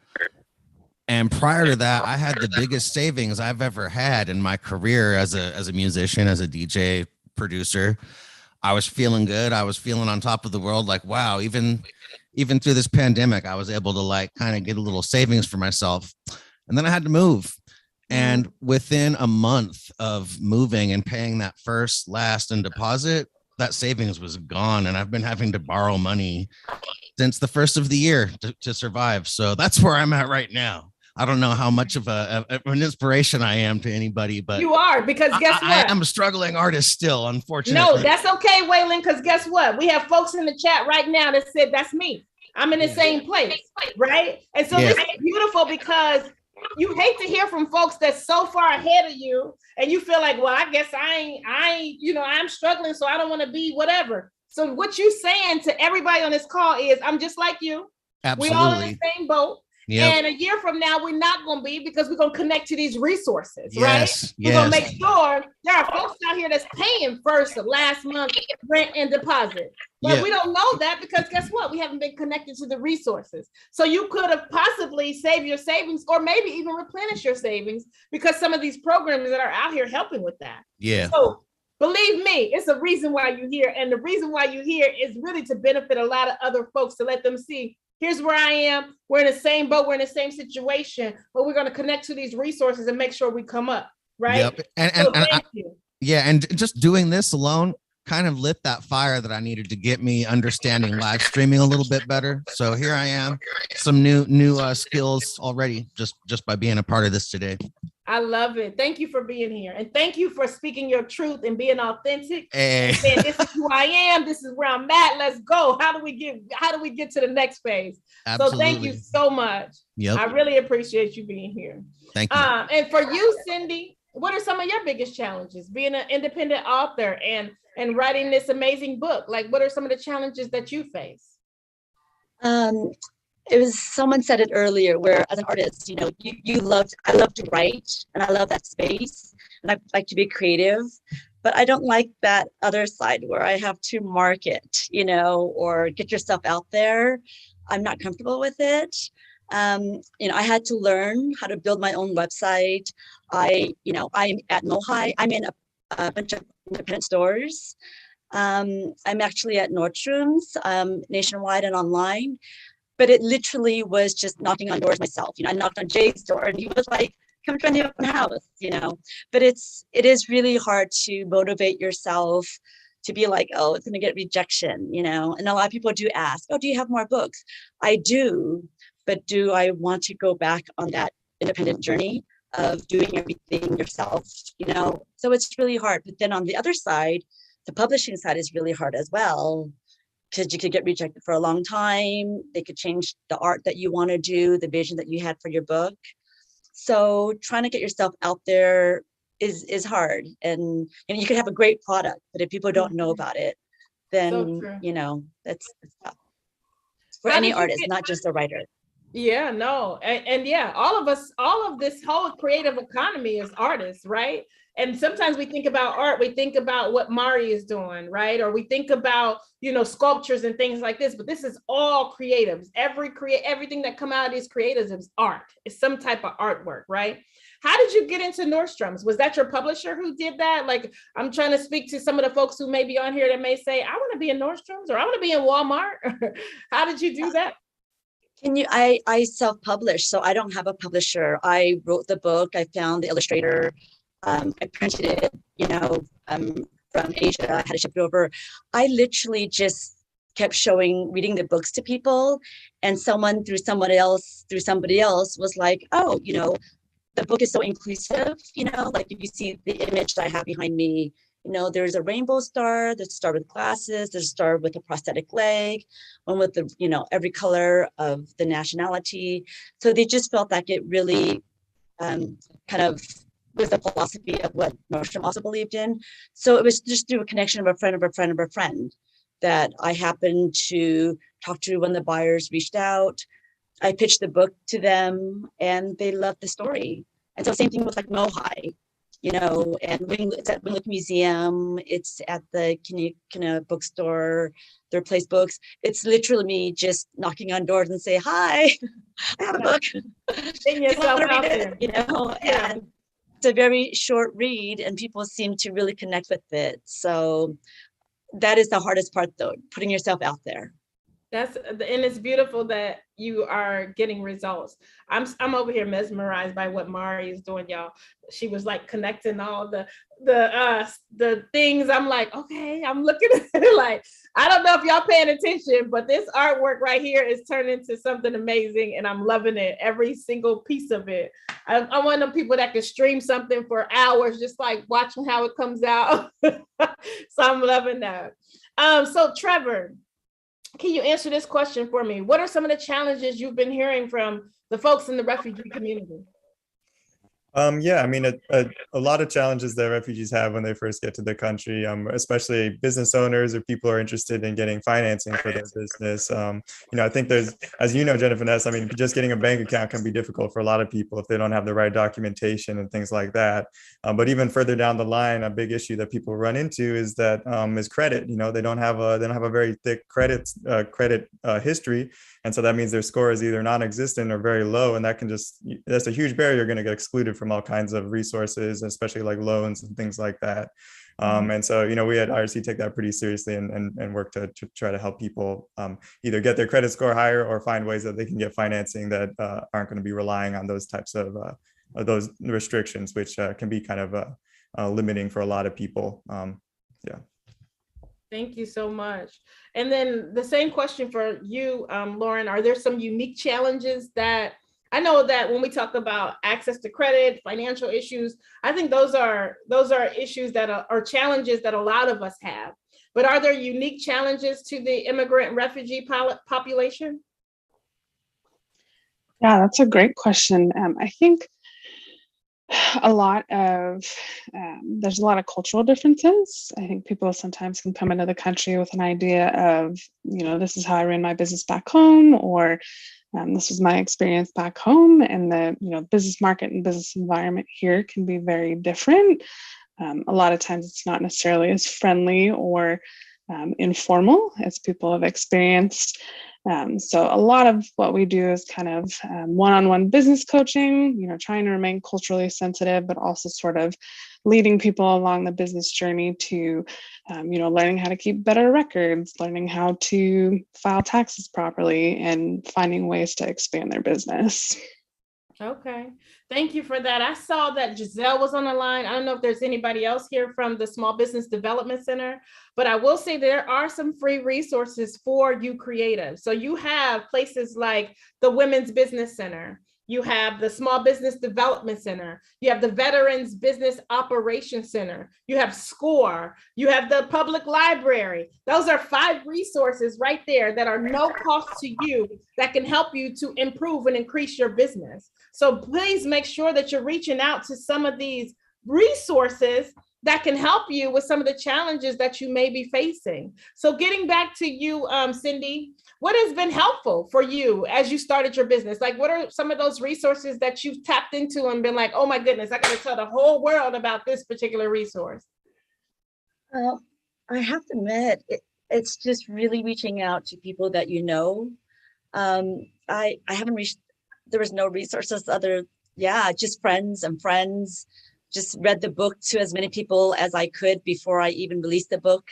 And prior to that, I had the biggest savings I've ever had in my career as a musician, as a DJ producer. I was feeling good. I was feeling on top of the world. Like, wow, even through this pandemic, I was able to like kind of get a little savings for myself. And then I had to move. And within a month of moving and paying that first, last, and deposit, that savings was gone. And I've been having to borrow money since the first of the year to survive. So that's where I'm at right now. I don't know how much of an inspiration I am to anybody, but you are, because guess what? I am a struggling artist still, unfortunately. No, that's okay, Waylon, because guess what? We have folks in the chat right now that said, that's me. I'm in the same place, right? And so this is beautiful, because you hate to hear from folks that's so far ahead of you, and you feel like, well, I guess I'm struggling, so I don't want to be whatever. So what you saying to everybody on this call is, I'm just like you. Absolutely. We all in the same boat. Yep. And a year from now, we're not going to be, because we're going to connect to these resources, Yes, right? We're going to make sure there are folks out here that's paying first of last month rent and deposit. But we don't know that, because guess what? We haven't been connected to the resources. So you could have possibly saved your savings, or maybe even replenish your savings, because some of these programs that are out here helping with that. Yeah. So believe me, it's a reason why you're here. And the reason why you're here is really to benefit a lot of other folks, to let them see, here's where I am. We're in the same boat. We're in the same situation, but we're going to connect to these resources and make sure we come up. Right. Yep. And thank you. Yeah. And just doing this alone kind of lit that fire that I needed to get me understanding live streaming a little bit better. So here I am, some new skills already just by being a part of this today. I love it. Thank you for being here. And thank you for speaking your truth and being authentic. Hey. And saying, this is who I am. This is where I'm at. Let's go. How do we get to the next phase? Absolutely. So thank you so much. Yep. I really appreciate you being here. Thank you. And for you, Cindy, what are some of your biggest challenges being an independent author and writing this amazing book? Like, what are some of the challenges that you face? It was, someone said it earlier, where as an artist, I love to write, and I love that space, and I like to be creative, but I don't like that other side where I have to market, or get yourself out there. I'm not comfortable with it. I had to learn how to build my own website. I'm at Mohi. I'm in a bunch of independent stores. I'm actually at Nordstrom's, nationwide and online. But it literally was just knocking on doors myself. I knocked on Jay's door, and he was like, come join the open house, But it is really hard to motivate yourself to be like, oh, it's gonna get rejection, And a lot of people do ask, oh, do you have more books? I do, but do I want to go back on that independent journey of doing everything yourself, So it's really hard. But then on the other side, the publishing side is really hard as well, because you could get rejected for a long time. They could change the art that you want to do, the vision that you had for your book. So trying to get yourself out there is hard. And you could have a great product, but if people don't know about it, then, that's tough. For any artist, not just a writer. Yeah, no. And yeah, all of this whole creative economy is artists, right? And sometimes we think about art, we think about what Mari is doing, right? Or we think about, you know, sculptures and things like this, but this is all creatives. Everything that come out of these creatives is art. It's some type of artwork, right? How did you get into Nordstrom's? Was that your publisher who did that? Like, I'm trying to speak to some of the folks who may be on here that may say, I want to be in Nordstrom's, or I want to be in Walmart. How did you do that? I self-published, so I don't have a publisher. I wrote the book, I found the illustrator, I printed it, from Asia, I had to ship it over. I literally just kept reading the books to people, and someone through somebody else was like, oh, the book is so inclusive, like if you see the image that I have behind me, there's a rainbow star, there's a star with glasses, there's a star with a prosthetic leg, one with the, every color of the nationality. So they just felt like it really kind of was the philosophy of what Nordstrom also believed in. So it was just through a connection of a friend of a friend of a friend that I happened to talk to when the buyers reached out. I pitched the book to them and they loved the story. And so same thing with like Mohai, and it's at Winglook Museum, it's at the Kinna bookstore, Third Place Books. It's literally me just knocking on doors and say, hi, I have a book. Getting yourself out there. Yeah. And it's a very short read and people seem to really connect with it. So that is the hardest part though, putting yourself out there. And it's beautiful that you are getting results. I'm over here mesmerized by what Mari is doing, y'all. She was like connecting all the things. I'm like, okay, I'm looking at it like, I don't know if y'all paying attention, but this artwork right here is turning into something amazing and I'm loving it, every single piece of it. I'm one of them people that can stream something for hours, just like watching how it comes out. So I'm loving that. So Trevor, can you answer this question for me? What are some of the challenges you've been hearing from the folks in the refugee community? Yeah, I mean, a lot of challenges that refugees have when they first get to the country, especially business owners or people who are interested in getting financing for their business. I think there's, as you know, Jennifer Ness, I mean, just getting a bank account can be difficult for a lot of people if they don't have the right documentation and things like that. But even further down the line, a big issue that people run into is that is credit. They don't have a very thick credit history. And so that means their score is either non-existent or very low. And that's a huge barrier. You're going to get excluded from all kinds of resources, especially like loans and things like that. And so, we at IRC take that pretty seriously and work to try to help people either get their credit score higher or find ways that they can get financing that aren't going to be relying on those types of those restrictions, which can be kind of limiting for a lot of people. Yeah. Thank you so much. And then the same question for you, Lauren, are there some unique challenges that, I know that when we talk about access to credit, financial issues, I think those are issues that are challenges that a lot of us have, but are there unique challenges to the immigrant and refugee population? Yeah, that's a great question. I think there's a lot of cultural differences. I think people sometimes can come into the country with an idea of, this is how I ran my business back home, or this was my experience back home, and the business market and business environment here can be very different. A lot of times it's not necessarily as friendly or informal as people have experienced. So a lot of what we do is kind of one-on-one business coaching, trying to remain culturally sensitive, but also sort of leading people along the business journey to, learning how to keep better records, learning how to file taxes properly, and finding ways to expand their business. Okay, thank you for that. I saw that Giselle was on the line. I don't know if there's anybody else here from the Small Business Development Center, but I will say there are some free resources for you creatives. So you have places like the Women's Business Center, you have the Small Business Development Center, you have the Veterans Business Operations Center, you have SCORE, you have the Public Library. Those are 5 resources right there that are no cost to you that can help you to improve and increase your business. So please make sure that you're reaching out to some of these resources that can help you with some of the challenges that you may be facing. So getting back to you, Cindy, what has been helpful for you as you started your business? Like, what are some of those resources that you've tapped into and been like, oh my goodness, I got to tell the whole world about this particular resource? I have to admit, it's just really reaching out to people that you know. I haven't reached, there was no resources other, just friends and friends. Just read the book to as many people as I could before I even released the book.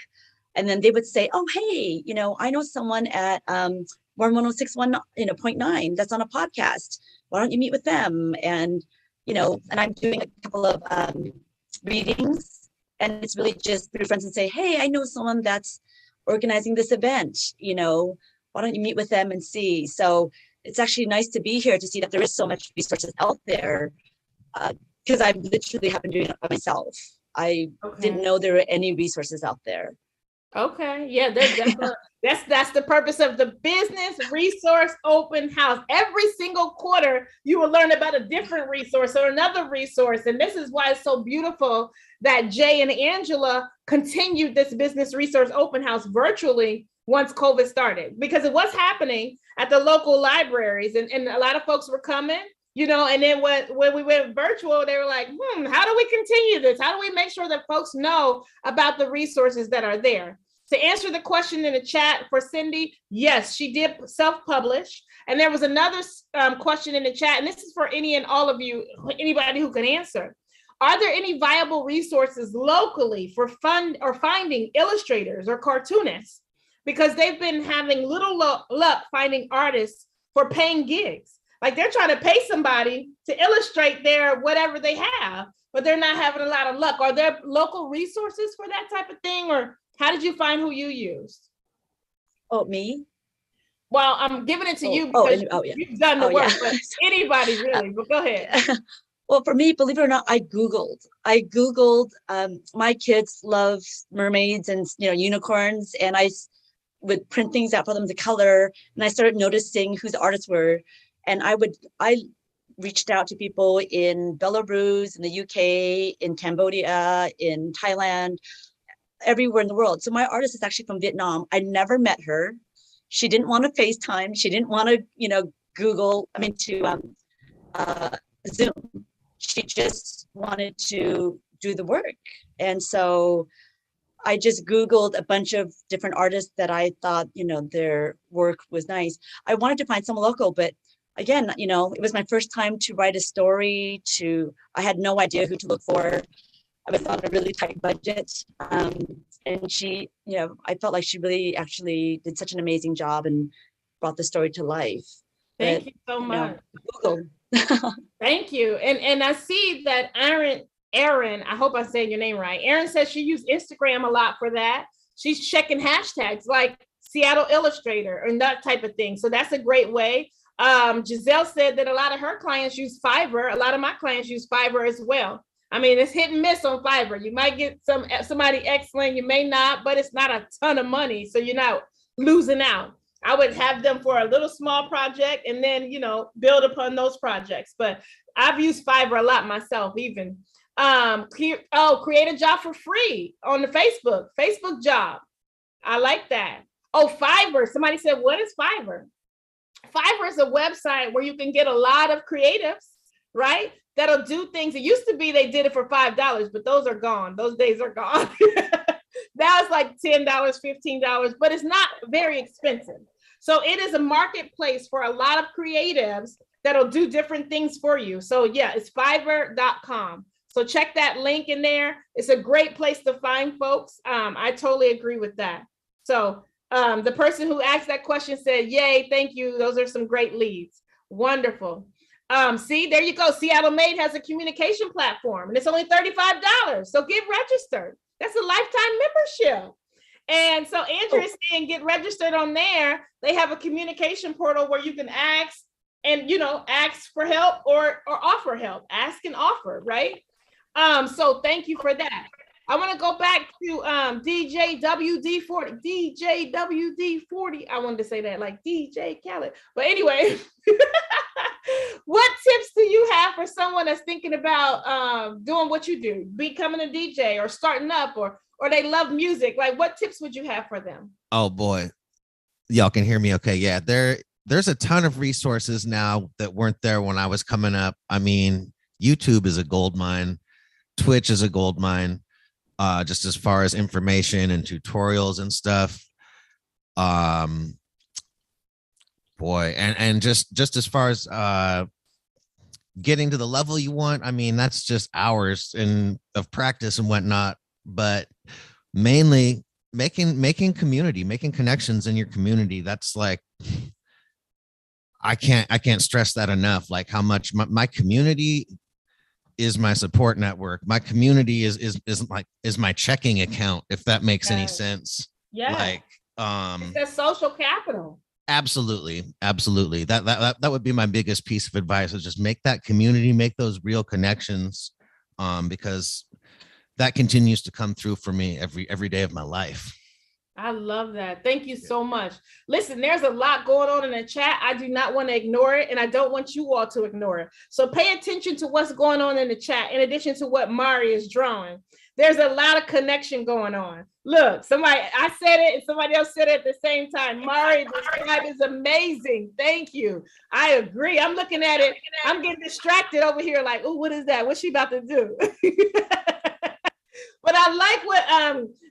And then they would say, oh, hey, I know someone at 1061.9 that's on a podcast. Why don't you meet with them? And, and I'm doing a couple of readings, and it's really just through friends and say, hey, I know someone that's organizing this event, why don't you meet with them and see? So it's actually nice to be here to see that there is so much resources out there. Because I literally have been doing it by myself. I didn't know there were any resources out there. Okay, yeah, that's the purpose of the Business Resource Open House. Every single quarter, you will learn about a different resource or another resource. And this is why it's so beautiful that Jay and Angela continued this Business Resource Open House virtually once COVID started, because it was happening at the local libraries, and a lot of folks were coming. And then when we went virtual, they were like, how do we continue this? How do we make sure that folks know about the resources that are there? To answer the question in the chat for Cindy, yes, she did self-publish. And there was another question in the chat, and this is for any and all of you, anybody who can answer. Are there any viable resources locally for finding illustrators or cartoonists? Because they've been having little luck finding artists for paying gigs. Like, they're trying to pay somebody to illustrate their whatever they have, but they're not having a lot of luck. Are there local resources for that type of thing? Or how did you find who you used? Oh, me? Well, I'm giving it to you because you've done the work, but anybody really, but go ahead. Well, for me, believe it or not, I Googled, my kids love mermaids and, unicorns, and I would print things out for them to color. And I started noticing who the artists were. And I reached out to people in Belarus, in the UK, in Cambodia, in Thailand, everywhere in the world. So my artist is actually from Vietnam. I never met her. She didn't want to FaceTime. She didn't want to, Zoom. She just wanted to do the work. And so I just Googled a bunch of different artists that I thought, their work was nice. I wanted to find someone local, but again, it was my first time to write a story. I had no idea who to look for. I was on a really tight budget. And she, I felt like she really actually did such an amazing job and brought the story to life. Thank you so much. Google. Thank you. And I see that Erin, I hope I'm saying your name right. Erin says she used Instagram a lot for that. She's checking hashtags like Seattle Illustrator and that type of thing. So that's a great way. Giselle said that a lot of her clients use Fiverr. A lot of my clients use Fiverr as well. I mean, it's hit and miss on Fiverr. You might get somebody excellent, you may not, but it's not a ton of money, so you're not losing out. I would have them for a little small project and then, build upon those projects. But I've used Fiverr a lot myself, even. Create a job for free on the Facebook job. I like that. Oh, Fiverr. Somebody said, what is Fiverr? Fiverr is a website where you can get a lot of creatives, right? That'll do things. It used to be they did it for $5, but those are gone. Those days are gone. Now it's like $10, $15, but it's not very expensive. So it is a marketplace for a lot of creatives that'll do different things for you. So yeah, it's fiverr.com. So check that link in there. It's a great place to find folks. I totally agree with that. So the person who asked that question said, yay, thank you. Those are some great leads. Wonderful. See, there you go. Seattle Made has a communication platform and it's only $35. So get registered. That's a lifetime membership. And so Andrew is saying get registered on there. They have a communication portal where you can ask and, ask for help or offer help, ask and offer, right? So thank you for that. I want to go back to DJ WD40. DJ WD40. I wanted to say that like DJ Khaled. But anyway, what tips do you have for someone that's thinking about doing what you do, becoming a DJ or starting up, or they love music? Like, what tips would you have for them? Oh boy, y'all can hear me okay? Yeah, there's a ton of resources now that weren't there when I was coming up. I mean, YouTube is a gold mine, Twitch is a gold mine, just as far as information and tutorials and stuff. Boy, and just as far as getting to the level you want, I mean, that's just hours of practice and whatnot. But mainly making community, making connections in your community. That's like, I can't stress that enough. Like how much my community is my support network. My community is my checking account, if that makes any sense. Yeah. Like it's that social capital. Absolutely. That would be my biggest piece of advice, is just make that community, make those real connections, because that continues to come through for me every day of my life. I love that. Thank you so much. Listen, there's a lot going on in the chat. I do not want to ignore it, and I don't want you all to ignore it. So pay attention to what's going on in the chat, in addition to what Mari is drawing. There's a lot of connection going on. Look, I said it and somebody else said it at the same time. Mari, the scribe is amazing. Thank you. I agree. I'm looking at it. I'm getting distracted over here like, oh, what is that? What's she about to do? But I like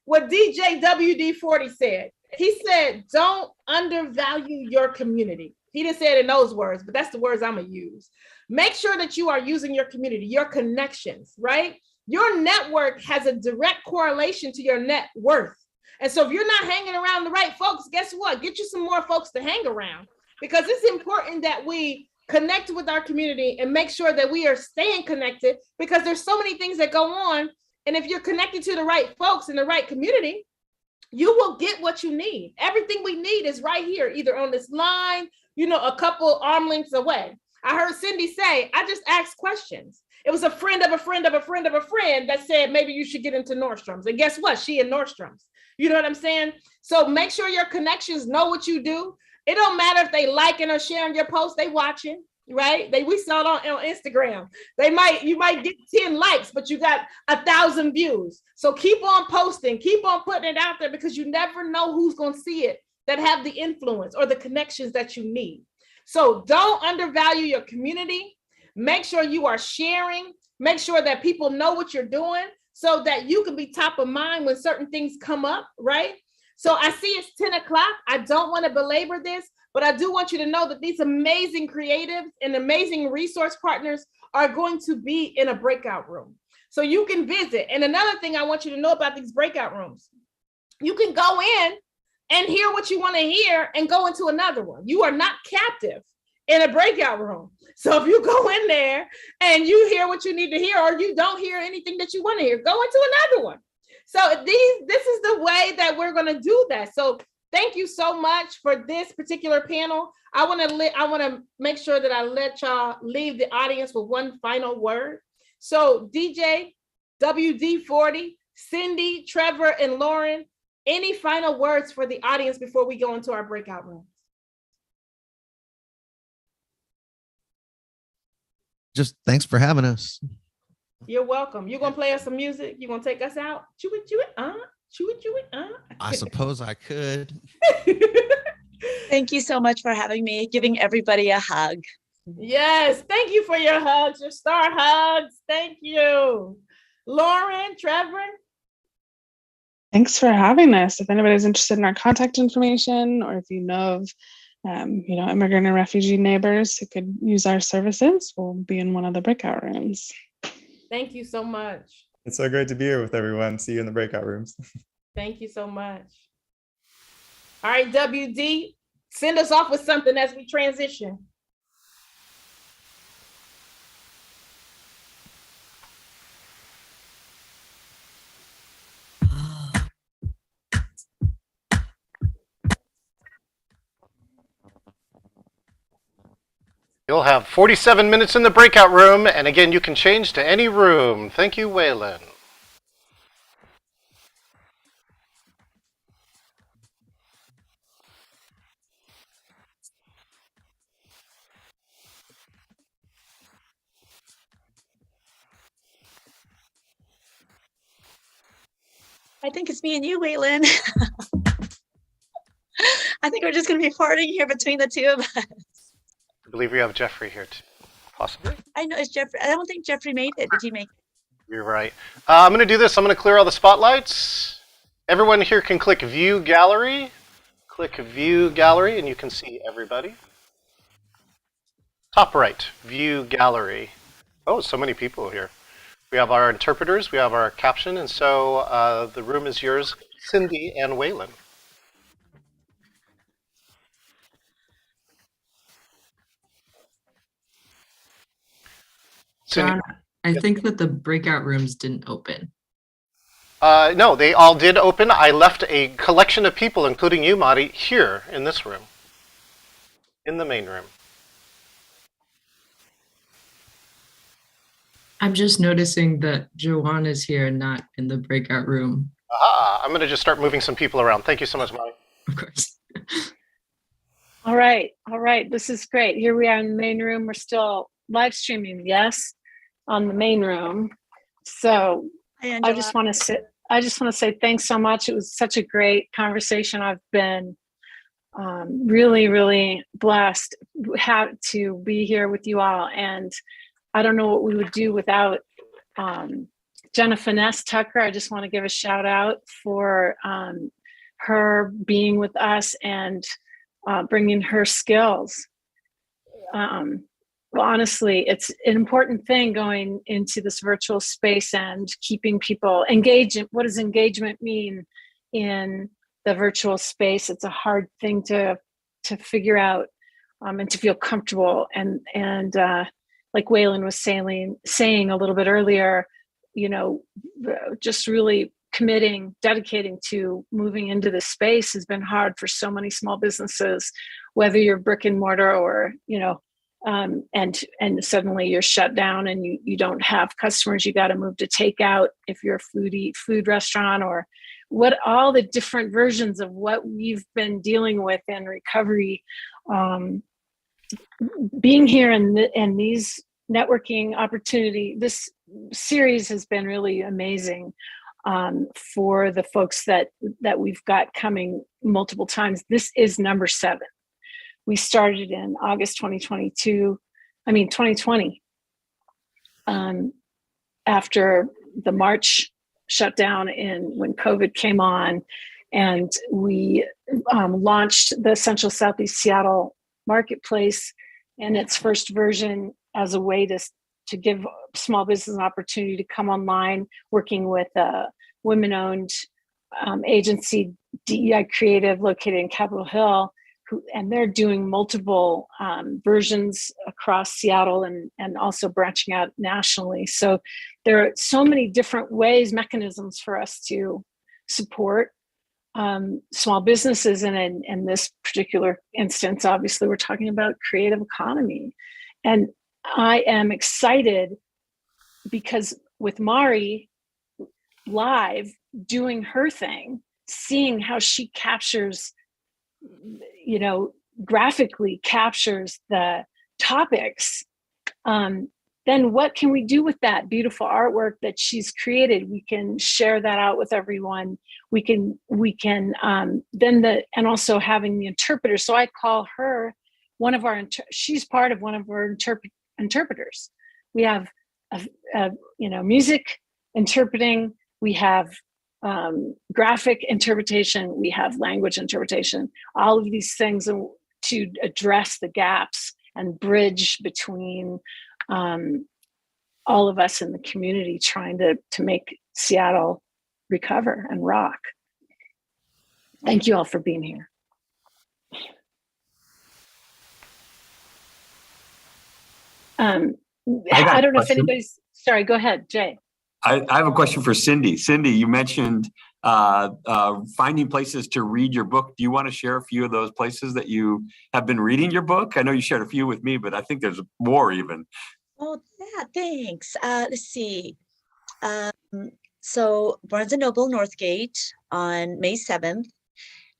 what DJ WD40 said. He said, don't undervalue your community. He didn't say it in those words, but that's the words I'm going to use. Make sure that you are using your community, your connections, right? Your network has a direct correlation to your net worth. And so if you're not hanging around the right folks, guess what? Get you some more folks to hang around, because it's important that we connect with our community and make sure that we are staying connected, because there's so many things that go on. And if you're connected to the right folks in the right community, you will get what you need. Everything we need is right here, either on this line, a couple arm lengths away. I heard Cindy say, I just asked questions. It was a friend of a friend of a friend of a friend that said, maybe you should get into Nordstrom's. And guess what? She in Nordstrom's. You know what I'm saying? So make sure your connections know what you do. It don't matter if they liking or sharing your post, they watching. Right? We saw it on Instagram. You might get 10 likes, but you got 1,000 views. So keep on posting, keep on putting it out there, because you never know who's going to see it that have the influence or the connections that you need. So don't undervalue your community. Make sure you are sharing. Make sure that people know what you're doing so that you can be top of mind when certain things come up, right? So I see it's 10 o'clock. I don't want to belabor this, but I do want you to know that these amazing creatives and amazing resource partners are going to be in a breakout room. So you can visit. And another thing I want you to know about these breakout rooms, you can go in and hear what you want to hear and go into another one. You are not captive in a breakout room. So if you go in there and you hear what you need to hear, or you don't hear anything that you want to hear, go into another one. So this is the way that we're going to do that. So thank you so much for this particular panel. I want to make sure that I let y'all leave the audience with one final word. So DJ, WD40, Cindy, Trevor, and Lauren, any final words for the audience before we go into our breakout room? Just thanks for having us. You're welcome. You're going to play us some music? You're going to take us out? Chew it, chew it. I suppose I could. Thank you so much for having me, giving everybody a hug. Yes, thank you for your hugs, your star hugs. Thank you. Lauren, Trevor. Thanks for having us. If anybody's interested in our contact information, or if you know of immigrant and refugee neighbors who could use our services, we'll be in one of the breakout rooms. Thank you so much. It's so great to be here with everyone. See you in the breakout rooms. Thank you so much. All right, WD, send us off with something as we transition. You'll have 47 minutes in the breakout room, and again, you can change to any room. Thank you, Waylon. I think it's me and you, Waylon. I think we're just going to be partying here between the two of us. I believe we have Jeffrey here too, possibly. I know it's Jeffrey. I don't think Jeffrey made it. Did he make it? You're right. I'm going to do this. I'm going to clear all the spotlights. Everyone here can click View Gallery. Click View Gallery, and you can see everybody. Top right, View Gallery. Oh, so many people here. We have our interpreters, we have our caption, and so the room is yours, Cindy and Waylon. John, I think that the breakout rooms didn't open. No, they all did open. I left a collection of people, including you, Mari, here in this room, in the main room. I'm just noticing that Joanne is here and not in the breakout room. Aha, I'm going to just start moving some people around. Thank you so much, Mari. Of course. All right. This is great. Here we are in the main room. We're still live streaming, yes, on the main room. So I just want to say thanks so much. It was such a great conversation. I've been really, really blessed to be here with you all. And I don't know what we would do without Jenna Finesse Tucker. I just want to give a shout out for her being with us and bringing her skills. Well, honestly, it's an important thing going into this virtual space and keeping people engaged. What does engagement mean in the virtual space? It's a hard thing to figure out and to feel comfortable. And like Waylon was saying a little bit earlier, just really dedicating to moving into this space has been hard for so many small businesses, whether you're brick and mortar or, and suddenly you're shut down and you don't have customers, you got to move to takeout if you're a food restaurant, or what all the different versions of what we've been dealing with in recovery. Being here and these networking opportunity, this series has been really amazing for the folks that we've got coming multiple times. This is number 7. We started in August 2020, after the March shutdown when COVID came on, and we launched the Central Southeast Seattle Marketplace in its first version as a way to give small business an opportunity to come online, working with a women-owned agency, DEI Creative, located in Capitol Hill, and they're doing multiple versions across Seattle and also branching out nationally. So there are so many different mechanisms for us to support small businesses. And in this particular instance, obviously, we're talking about creative economy. And I am excited because with Mari live doing her thing, seeing how she captures, graphically captures the topics, then what can we do with that beautiful artwork that she's created? We can share that out with everyone. We can and also having the interpreter. So I call her she's part of one of our interpreters. We have music interpreting, we have graphic interpretation, we have language interpretation, all of these things to address the gaps and bridge between all of us in the community trying to make Seattle recover and rock. Thank you all for being here. I don't know if anybody's, sorry, go ahead, Jay. I have a question for Cindy. Cindy, you mentioned finding places to read your book. Do you want to share a few of those places that you have been reading your book? I know you shared a few with me, but I think there's more even. Oh, yeah, thanks. Let's see. So Barnes & Noble Northgate on May 7th,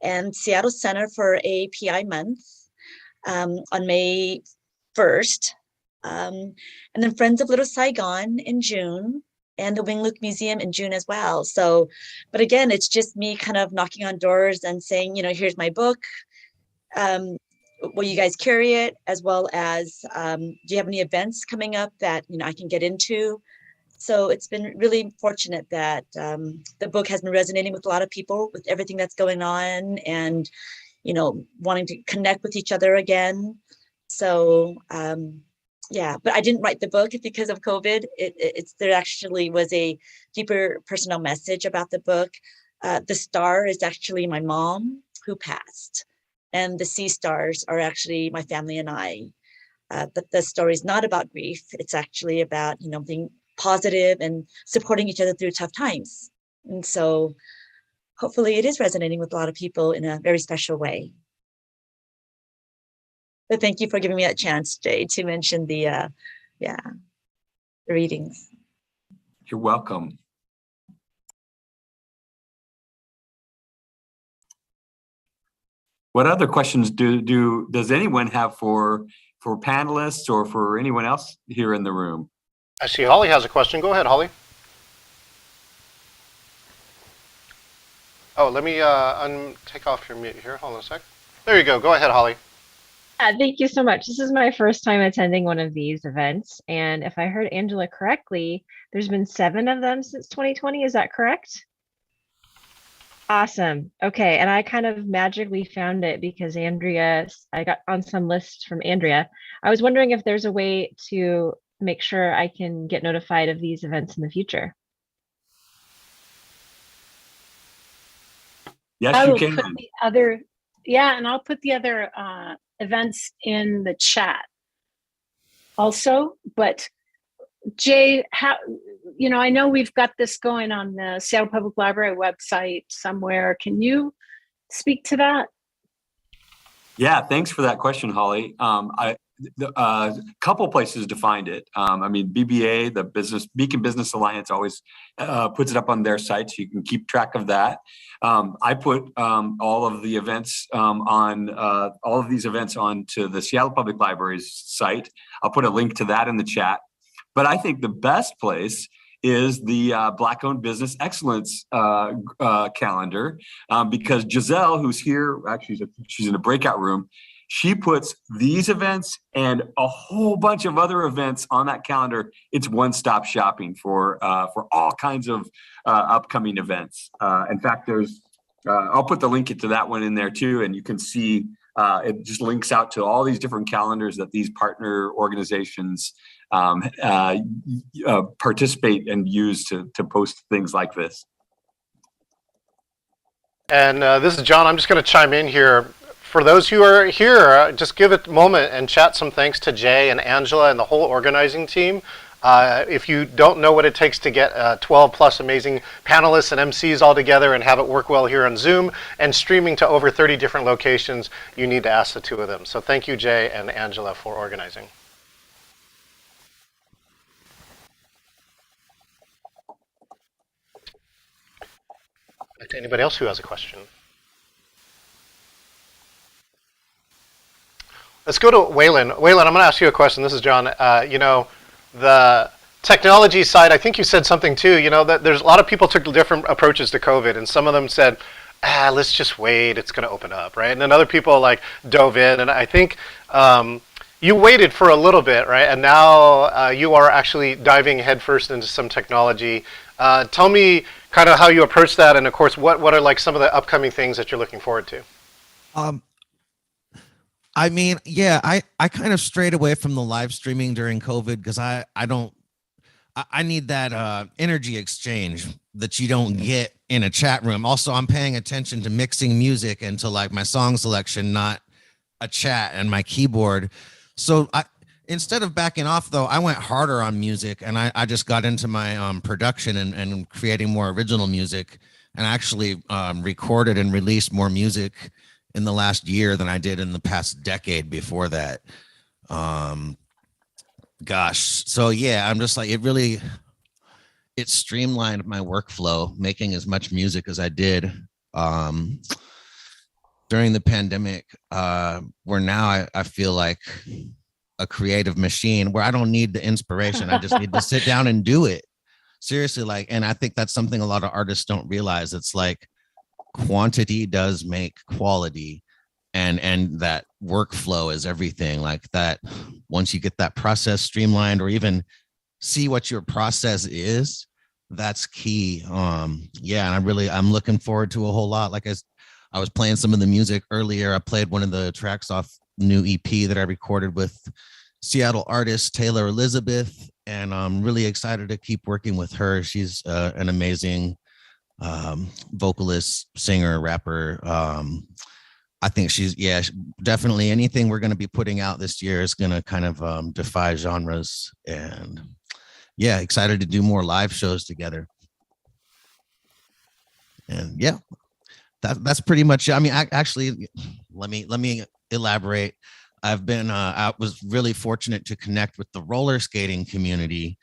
and Seattle Center for API Month on May 1st. And then Friends of Little Saigon in June. and the Wing Luke Museum in June as well. So, but again, it's just me kind of knocking on doors and saying, here's my book. Will you guys carry it? As well as, do you have any events coming up that, I can get into? So it's been really fortunate that the book has been resonating with a lot of people with everything that's going on and, wanting to connect with each other again. So, yeah, but I didn't write the book because of COVID. There actually was a deeper personal message about the book. The star is actually my mom who passed, and the sea stars are actually my family and I. But the story is not about grief. It's actually about, being positive and supporting each other through tough times. And so hopefully it is resonating with a lot of people in a very special way. But thank you for giving me that chance, Jay, to mention the readings. You're welcome. What other questions does anyone have for panelists or for anyone else here in the room? I see Holly has a question. Go ahead, Holly. Oh, let me take off your mute here. Hold on a sec. There you go. Go ahead, Holly. Thank you so much. This is my first time attending one of these events. And if I heard Angela correctly, there's been 7 of them since 2020. Is that correct? Awesome. Okay. And I kind of magically found it because I got on some lists from Andrea. I was wondering if there's a way to make sure I can get notified of these events in the future. Yes, you can. Put and I'll put the other events in the chat also. But Jay, I know we've got this going on the Seattle Public Library website somewhere. Can you speak to that? Yeah, thanks for that question, Holly. A couple places to find it. BBA, the Beacon Business Alliance, always puts it up on their site, so you can keep track of that. I put all of the events all of these events onto the Seattle Public Library's site. I'll put a link to that in the chat. But I think the best place is the Black-owned Business Excellence calendar, because Giselle, who's here, actually she's in a breakout room, she puts these events and a whole bunch of other events on that calendar. It's one-stop shopping for all kinds of upcoming events. In fact, I'll put the link to that one in there too, and you can see it just links out to all these different calendars that these partner organizations participate and use to post things like this. And this is John. I'm just going to chime in here. For those who are here, just give it a moment and chat some thanks to Jay and Angela and the whole organizing team. If you don't know what it takes to get 12 plus amazing panelists and MCs all together and have it work well here on Zoom and streaming to over 30 different locations, you need to ask the 2 of them. So thank you, Jay and Angela, for organizing. To anybody else who has a question? Let's go to Waylon. Waylon, I'm going to ask you a question. This is John. The technology side, I think you said something too, that there's a lot of people took different approaches to COVID, and some of them said, let's just wait, it's going to open up, right? And then other people dove in, and I think you waited for a little bit, right? And now you are actually diving headfirst into some technology. Tell me kind of how you approach that, and of course, what are some of the upcoming things that you're looking forward to? I kind of strayed away from the live streaming during COVID because I need that energy exchange that you don't get in a chat room. Also, I'm paying attention to mixing music and to my song selection, not a chat and my keyboard. So instead of backing off though, I went harder on music, and I just got into my production and creating more original music, and actually recorded and released more music in the last year than I did in the past decade before that. So yeah, I'm just it streamlined my workflow, making as much music as I did during the pandemic, where now I feel like a creative machine where I don't need the inspiration. I just need to sit down and do it. seriously, like, and I think that's something a lot of artists don't realize. It's like quantity does make quality, and that workflow is everything. Like that, once you get that process streamlined, or even see what your process is, that's key. Yeah, and I'm looking forward to a whole lot. Like I was playing some of the music earlier. I played one of the tracks off new EP that I recorded with Seattle artist Taylor Elizabeth, and I'm really excited to keep working with her. She's an amazing vocalist, singer, rapper. I think she's, yeah, definitely anything we're going to be putting out this year is going to kind of defy genres. And yeah, excited to do more live shows together. And yeah, that's pretty much it. I mean, actually, let me elaborate. I was really fortunate to connect with the roller skating community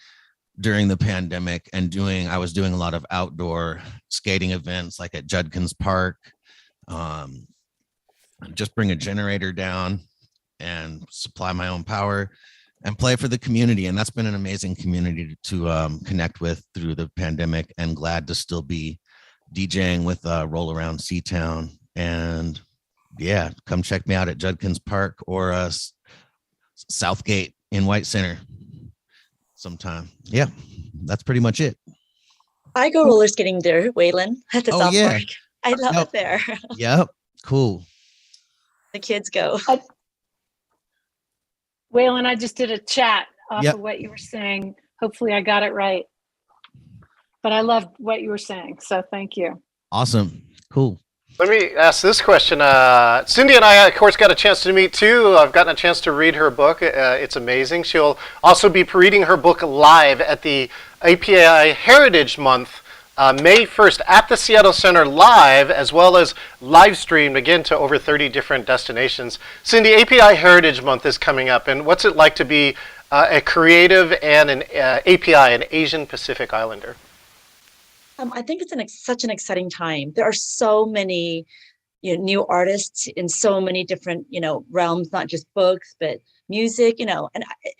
during the pandemic, and I was doing a lot of outdoor skating events, like at Judkins Park. Just bring a generator down and supply my own power and play for the community. And that's been an amazing community to connect with through the pandemic, and glad to still be DJing with Roll Around Seatown. And yeah, come check me out at Judkins Park or Southgate in White Center sometime. Yeah, that's pretty much it. I go roller skating there, Waylon, at the South yeah. Park. I love it there. Yep, cool. The kids go. Waylon, I just did a chat off Yep. of what you were saying. Hopefully I got it right. But I loved what you were saying, so thank you. Awesome, cool. Let me ask this question. Cindy and I, of course, got a chance to meet too. I've gotten a chance to read her book. It's amazing. She'll also be reading her book live at the API Heritage Month, May 1st at the Seattle Center live, as well as live streamed again to over 30 different destinations. Cindy, API Heritage Month is coming up, and what's it like to be a creative and an API, an Asian Pacific Islander? I think it's such an exciting time. There are so many, new artists in so many different, realms, not just books, but music, and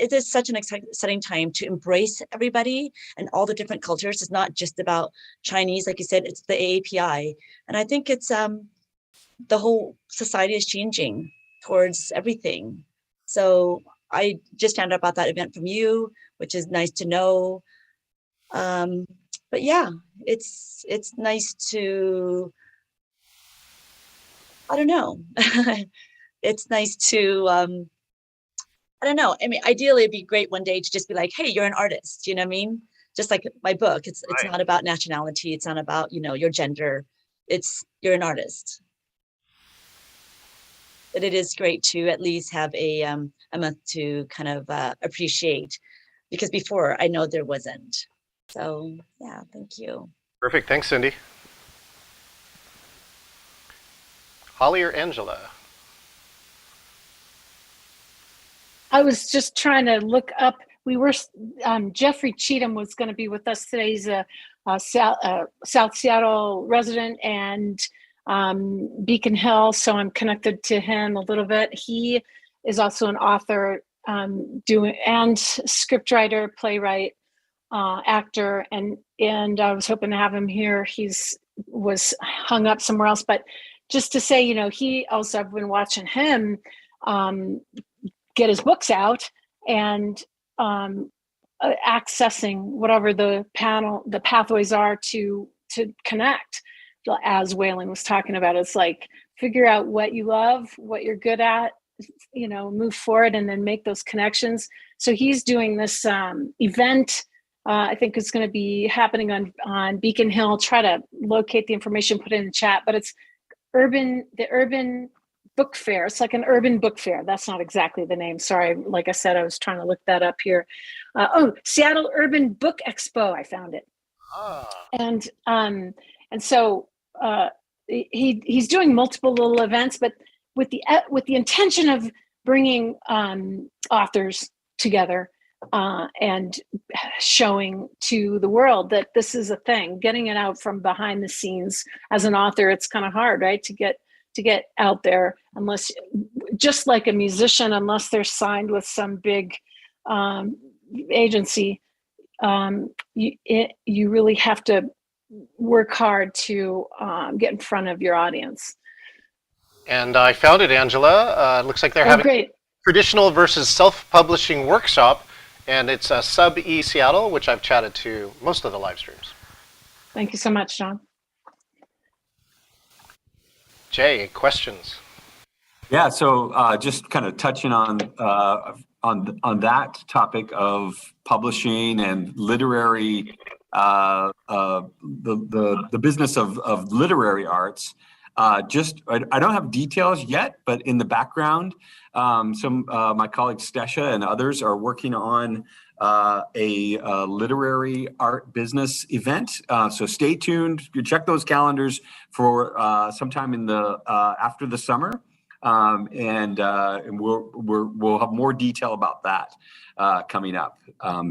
it is such an exciting time to embrace everybody and all the different cultures. It's not just about Chinese, like you said, it's the AAPI. And I think it's the whole society is changing towards everything. So I just found out about that event from you, which is nice to know. But yeah, it's nice to, I don't know. It's nice to, I don't know. I mean, ideally it'd be great one day to just be like, hey, you're an artist. You know what I mean? Just like my book, it's not about nationality. It's not about, your gender. You're an artist. But it is great to at least have a month to kind of appreciate, because before I know there wasn't. So yeah, thank you. Perfect. Thanks, Cindy. Holly or Angela? I was just trying to look up. We were Jeffrey Cheatham was going to be with us today. He's a South Seattle resident and Beacon Hill, so I'm connected to him a little bit. He is also an author, and scriptwriter, playwright, actor, and I was hoping to have him here. Was hung up somewhere else, but just to say, he also, I've been watching him get his books out and accessing whatever the pathways are to connect. As Waylon was talking about, it's like figure out what you love, what you're good at, move forward, and then make those connections. So he's doing this event. I think it's going to be happening on Beacon Hill. Try to locate the information, put it in the chat, but it's the Urban Book Fair. It's like an urban book fair. That's not exactly the name. Sorry. Like I said, I was trying to look that up here. Seattle Urban Book Expo. I found it. And so he's doing multiple little events, but with the intention of bringing authors together and showing to the world that this is a thing, getting it out from behind the scenes. As an author, it's kind of hard, right? To get out there, unless, just like a musician, unless they're signed with some big agency, you really have to work hard to get in front of your audience. And I found it, Angela. Looks like they're having great. traditional versus self-publishing workshop, and it's Sub E Seattle, which I've chatted to most of the live streams. Thank you so much, John. Jay, questions? Yeah, so just kind of touching on that topic of publishing and literary, the business of literary arts. I don't have details yet, but in the background, my colleague Stesha and others are working on a literary art business event. So stay tuned. You check those calendars for sometime in the after the summer, and we'll have more detail about that coming up.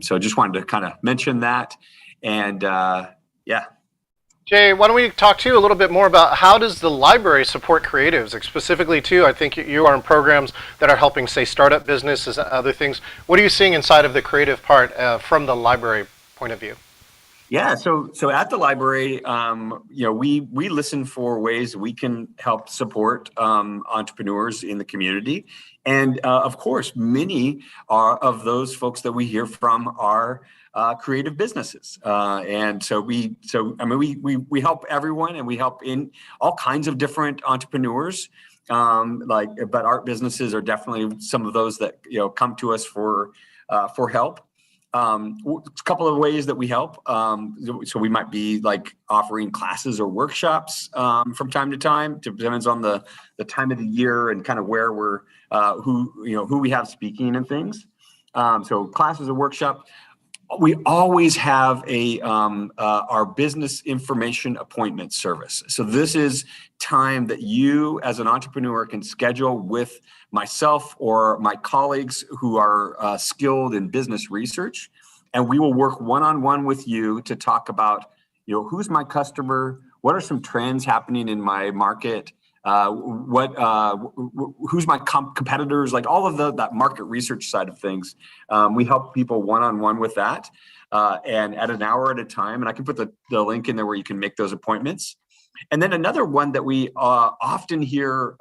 So just wanted to kind of mention that, and yeah. Jay, why don't we talk to you a little bit more about how does the library support creatives, like specifically too, I think you are in programs that are helping, say, startup businesses and other things. What are you seeing inside of the creative part from the library point of view? Yeah, so at the library, we listen for ways we can help support entrepreneurs in the community, and of course, many of those folks that we hear from are creative businesses, and so we help everyone, and we help in all kinds of different entrepreneurs. But art businesses are definitely some of those that come to us for help. A couple of ways that we help. So we might be like offering classes or workshops from time to time. It depends on the time of the year and kind of where we're who we have speaking and things. So classes or workshop. We always have our business information appointment service. So this is time that you as an entrepreneur can schedule with myself or my colleagues who are skilled in business research. And we will work one-on-one with you to talk about, who's my customer, what are some trends happening in my market, who's my competitors, like all of that market research side of things. We help people one-on-one with that, and at an hour at a time. And I can put the link in there where you can make those appointments. And then another one that we often hear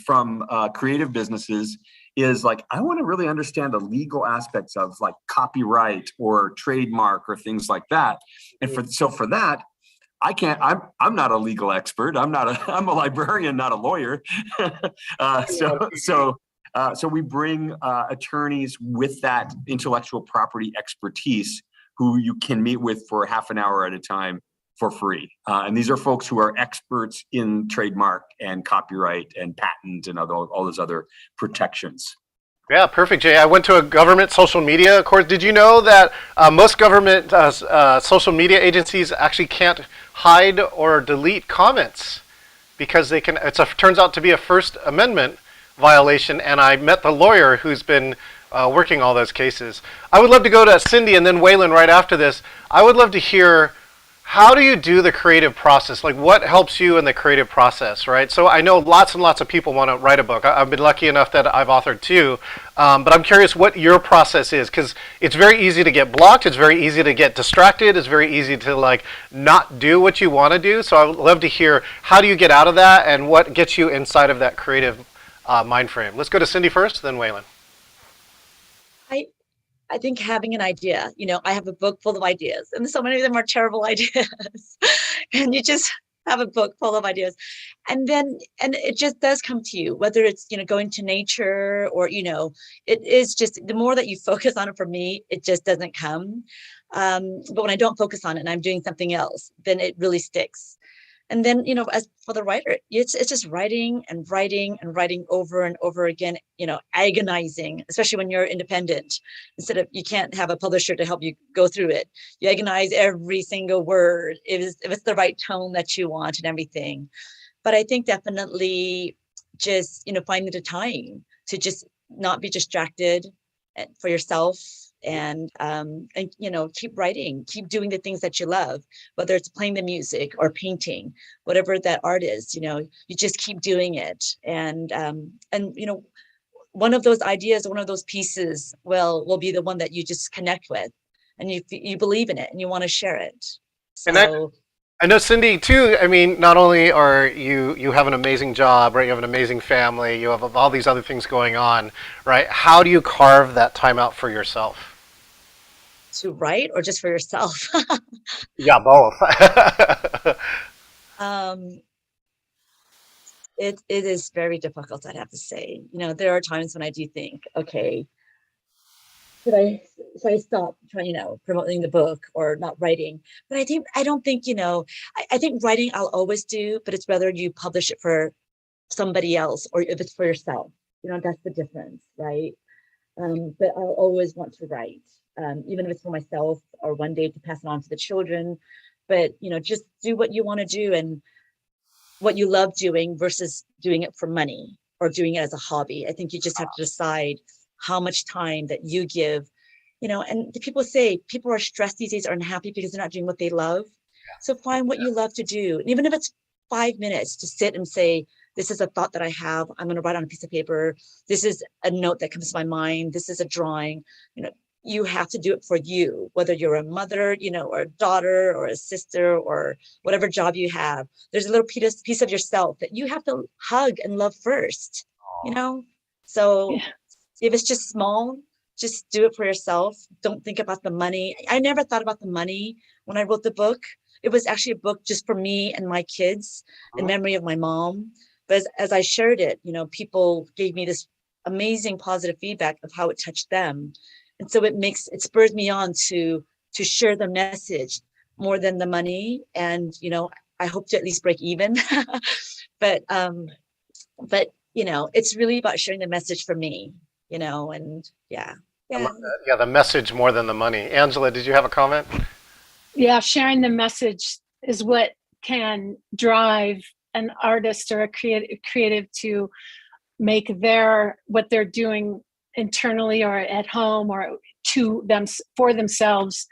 from creative businesses is like, I want to really understand the legal aspects of like copyright or trademark or things like that. And for that, I'm not a legal expert. I'm a librarian, not a lawyer. So we bring attorneys with that intellectual property expertise who you can meet with for half an hour at a time for free. And these are folks who are experts in trademark and copyright and patent and all those other protections. Yeah, perfect, Jay. I went to a government social media course. Did you know that most government social media agencies actually can't hide or delete comments because they can? Turns out to be a First Amendment violation, and I met the lawyer who's been working all those cases. I would love to go to Cindy and then Waylon right after this. I would love to hear, how do you do the creative process? Like, what helps you in the creative process, right? So I know lots and lots of people want to write a book. I've been lucky enough that I've authored two, but I'm curious what your process is, because it's very easy to get blocked. It's very easy to get distracted. It's very easy to like not do what you want to do. So I would love to hear, how do you get out of that and what gets you inside of that creative mind frame? Let's go to Cindy first, then Waylon. I think having an idea, I have a book full of ideas, and so many of them are terrible ideas. And you just have a book full of ideas. And it just does come to you, whether it's, going to nature or, it is just, the more that you focus on it, for me, it just doesn't come. But when I don't focus on it and I'm doing something else, then it really sticks. And then, as for the writer, it's just writing and writing and writing over and over again, agonizing, especially when you're independent. You can't have a publisher to help you go through it. You agonize every single word, if it's the right tone that you want and everything. But I think definitely just, finding the time to just not be distracted for yourself. And keep writing, keep doing the things that you love, whether it's playing the music or painting, whatever that art is, you just keep doing it. And one of those ideas, one of those pieces will be the one that you just connect with. and you believe in it and you want to share it. And So I know Cindy too. I mean, not only are you have an amazing job, right? You have an amazing family. You have all these other things going on, right? How do you carve that time out for yourself? to write or just for yourself? Yeah, both. um, it is very difficult, I'd have to say. You know, there are times when I do think, okay, should I stop trying, you know, promoting the book or not writing? But I don't think, you know, I think writing I'll always do, but it's whether you publish it for somebody else or if it's for yourself. You know, that's the difference, right? But I'll always want to write, even if it's for myself or one day to pass it on to the children. But, you know, just do what you want to do and what you love doing versus doing it for money or doing it as a hobby. I think you just have to decide how much time that you give, you know, and people say people are stressed these days, are unhappy because they're not doing what they love. So find what you love to do. And even if it's 5 minutes to sit and say, this is a thought that I have, I'm going to write on a piece of paper. This is a note that comes to my mind. This is a drawing. You know, you have to do it for you, whether you're a mother, you know, or a daughter or a sister or whatever job you have. There's a little piece of yourself that you have to hug and love first, you know? So if it's just small, just do it for yourself. Don't think about the money. I never thought about the money when I wrote the book. It was actually a book just for me and my kids in memory of my mom. But as I shared it, you know, people gave me this amazing positive feedback of how it touched them. And so it spurs me on to share the message more than the money. And, you know, I hope to at least break even. but you know, it's really about sharing the message for me, you know, and yeah. Yeah, the message more than the money. Angela, did you have a comment? Yeah, sharing the message is what can drive an artist or a creative to make what they're doing internally or at home or to them for themselves,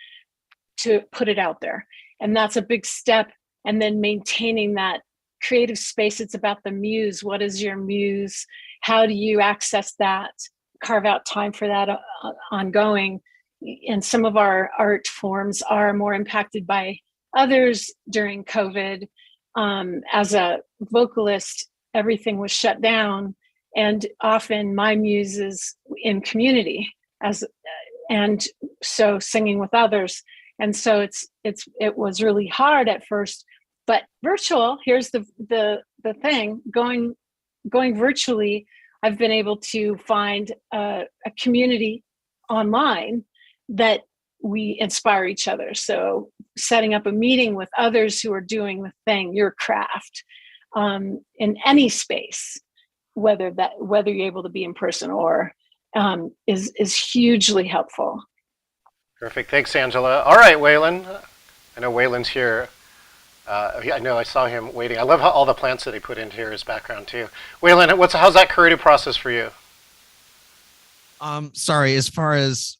to put it out there. And that's a big step. And then maintaining that creative space. It's about the muse. What is your muse? How do you access that? Carve out time for that ongoing. And some of our art forms are more impacted by others during COVID. As a vocalist, everything was shut down, and often my muse is in community and so singing with others. And so it was really hard at first, but virtual. Here's the thing: going virtually, I've been able to find a community online that we inspire each other. So setting up a meeting with others who are doing the thing, your craft, in any space, whether you're able to be in person or is hugely helpful. Perfect. Thanks, Angela. All right, Waylon. I know Waylon's here. I know I saw him waiting. I love all the plants that he put into here, his background too. Waylon, how's that creative process for you? Sorry, as far as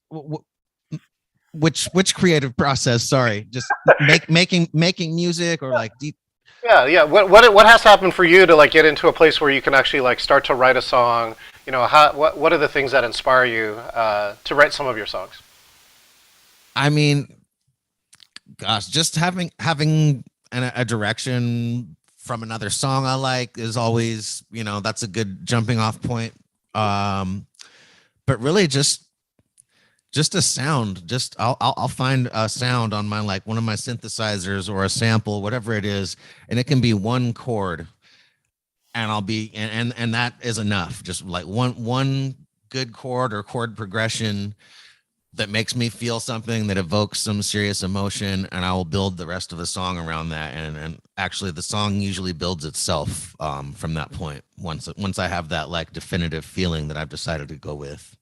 which creative process? Sorry, just making music or like deep. Yeah. What has to happen for you to like get into a place where you can actually like start to write a song? You know, what are the things that inspire you to write some of your songs? I mean, gosh, just having a direction from another song I like is always, you know, that's a good jumping off point. But really just a sound. Just I'll find a sound on my, like one of my synthesizers or a sample, whatever it is, and it can be one chord, and I'll be and that is enough. Just like one good chord or chord progression that makes me feel something, that evokes some serious emotion, and I will build the rest of the song around that. And actually the song usually builds itself from that point once I have that like definitive feeling that I've decided to go with.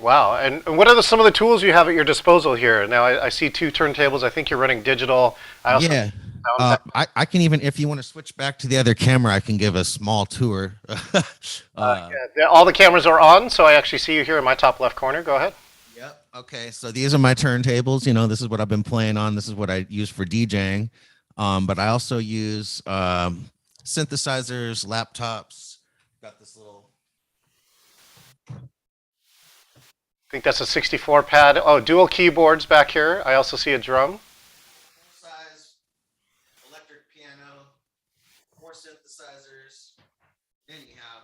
Wow. And what are some of the tools you have at your disposal here? Now I see 2 turntables. I think you're running digital. Yeah. I can even, if you want to switch back to the other camera, I can give a small tour. All the cameras are on, so I actually see you here in my top left corner. Go ahead. Yep. Okay. So these are my turntables. You know, this is what I've been playing on. This is what I use for DJing. But I also use synthesizers, laptops. Got this little. I think that's a 64 pad. Oh, dual keyboards back here. I also see a drum. Size, electric piano, more synthesizers. Anyhow.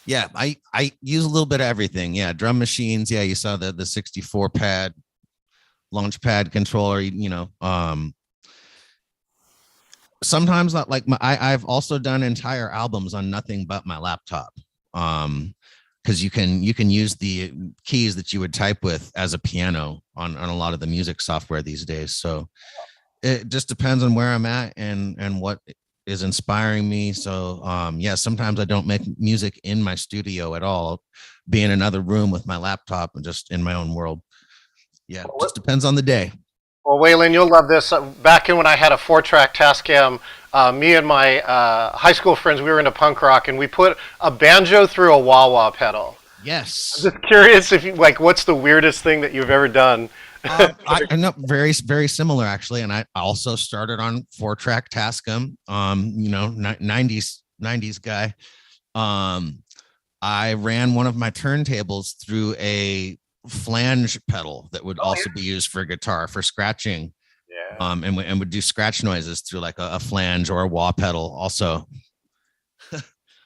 Yeah, I use a little bit of everything. Yeah, drum machines. Yeah, you saw the 64 pad launch pad controller, sometimes not like I've also done entire albums on nothing but my laptop. Because you can use the keys that you would type with as a piano on a lot of the music software these days. So it just depends on where I'm at and what is inspiring me. So yeah, sometimes I don't make music in my studio at all. I'll be in another room with my laptop and just in my own world. Yeah, just depends on the day. Well, Waylon, you'll love this. Back in when I had a 4-track Tascam, me and my high school friends, we were into punk rock, and we put a banjo through a wah-wah pedal. Yes. I'm just curious if you what's the weirdest thing that you've ever done? I know very similar actually, and I also started on 4-track Tascam. 90s guy. I ran one of my turntables through a flange pedal that would also be used for guitar for scratching. Yeah. And would do scratch noises through like a flange or a wah pedal also.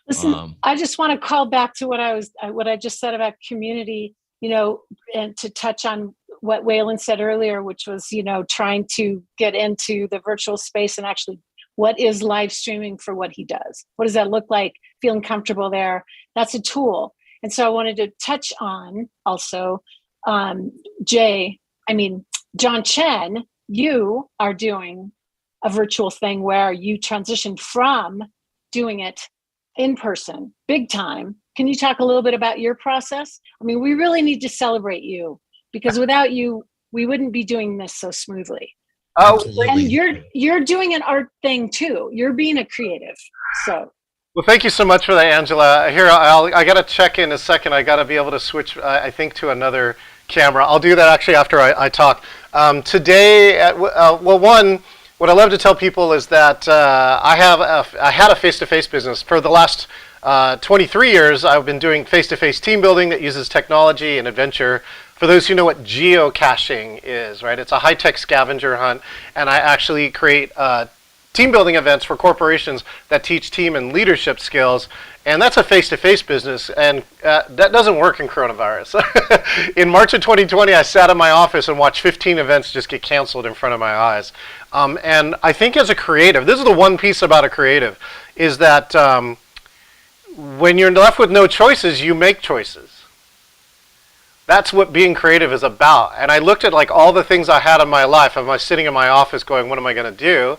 Listen, I just want to call back to what I just said about community, and to touch on what Waylon said earlier, which was, trying to get into the virtual space and actually what is live streaming for what he does. What does that look like? Feeling comfortable there. That's a tool. And so I wanted to touch on also, John Chen, you are doing a virtual thing where you transitioned from doing it in person, big time. Can you talk a little bit about your process? I mean, we really need to celebrate you because without you, we wouldn't be doing this so smoothly. Oh, and you're doing an art thing too. You're being a creative. So. Well, thank you so much for that, Angela. Here, I got to check in a second. I got to be able to switch, I think, to another camera. I'll do that actually after I talk. Today, what I love to tell people is that I had a face-to-face business. For the last 23 years, I've been doing face-to-face team building that uses technology and adventure. For those who know what geocaching is, right? It's a high-tech scavenger hunt, and I actually create team building events for corporations that teach team and leadership skills, and that's a face-to-face business, and that doesn't work in coronavirus. In March of 2020, I sat in my office and watched 15 events just get canceled in front of my eyes. And I think as a creative, this is the one piece about a creative, is that when you're left with no choices, you make choices. That's what being creative is about. And I looked at like all the things I had in my life. I was sitting in my office going, what am I going to do?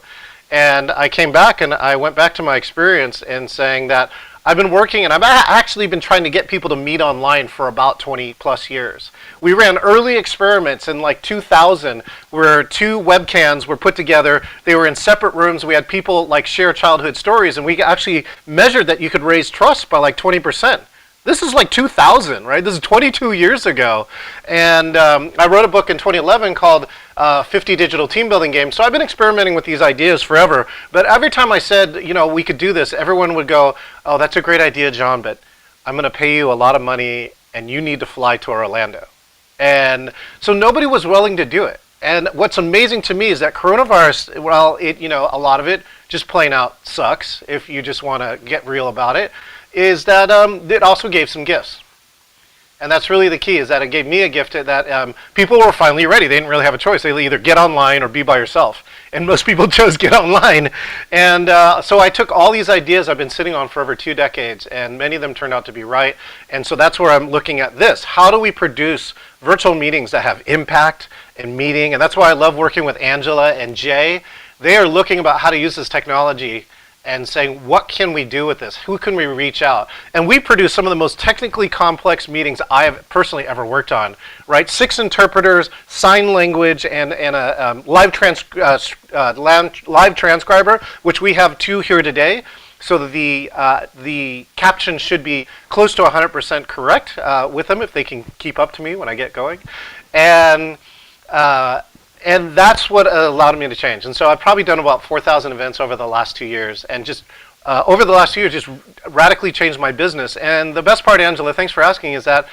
And I came back and I went back to my experience and saying that I've been working and I've actually been trying to get people to meet online for about 20 plus years. We ran early experiments in like 2000 where 2 webcams were put together. They were in separate rooms. We had people like share childhood stories, and we actually measured that you could raise trust by like 20%. This is like 2000, right? This is 22 years ago. And I wrote a book in 2011 called 50 Digital Team Building Games. So I've been experimenting with these ideas forever. But every time I said, we could do this, everyone would go, oh, that's a great idea, John, but I'm going to pay you a lot of money and you need to fly to Orlando. And so nobody was willing to do it. And what's amazing to me is that coronavirus, well, a lot of it just plain out sucks if you just want to get real about it. Is that it also gave some gifts. And that's really the key, is that it gave me a gift that people were finally ready. They didn't really have a choice. They either get online or be by yourself. And most people chose get online. And so I took all these ideas I've been sitting on for over 2 decades, and many of them turned out to be right. And so that's where I'm looking at this. How do we produce virtual meetings that have impact and meaning? And that's why I love working with Angela and Jay. They are looking about how to use this technology and saying, what can we do with this? Who can we reach out? And we produce some of the most technically complex meetings I have personally ever worked on, right? 6 interpreters, sign language, and a live transcriber, which we have 2 here today. So that the caption should be close to 100% correct with them if they can keep up to me when I get going. And that's what allowed me to change. And so I've probably done about 4,000 events over the last 2 years and just over the last few years, just radically changed my business. And the best part, Angela, thanks for asking, is that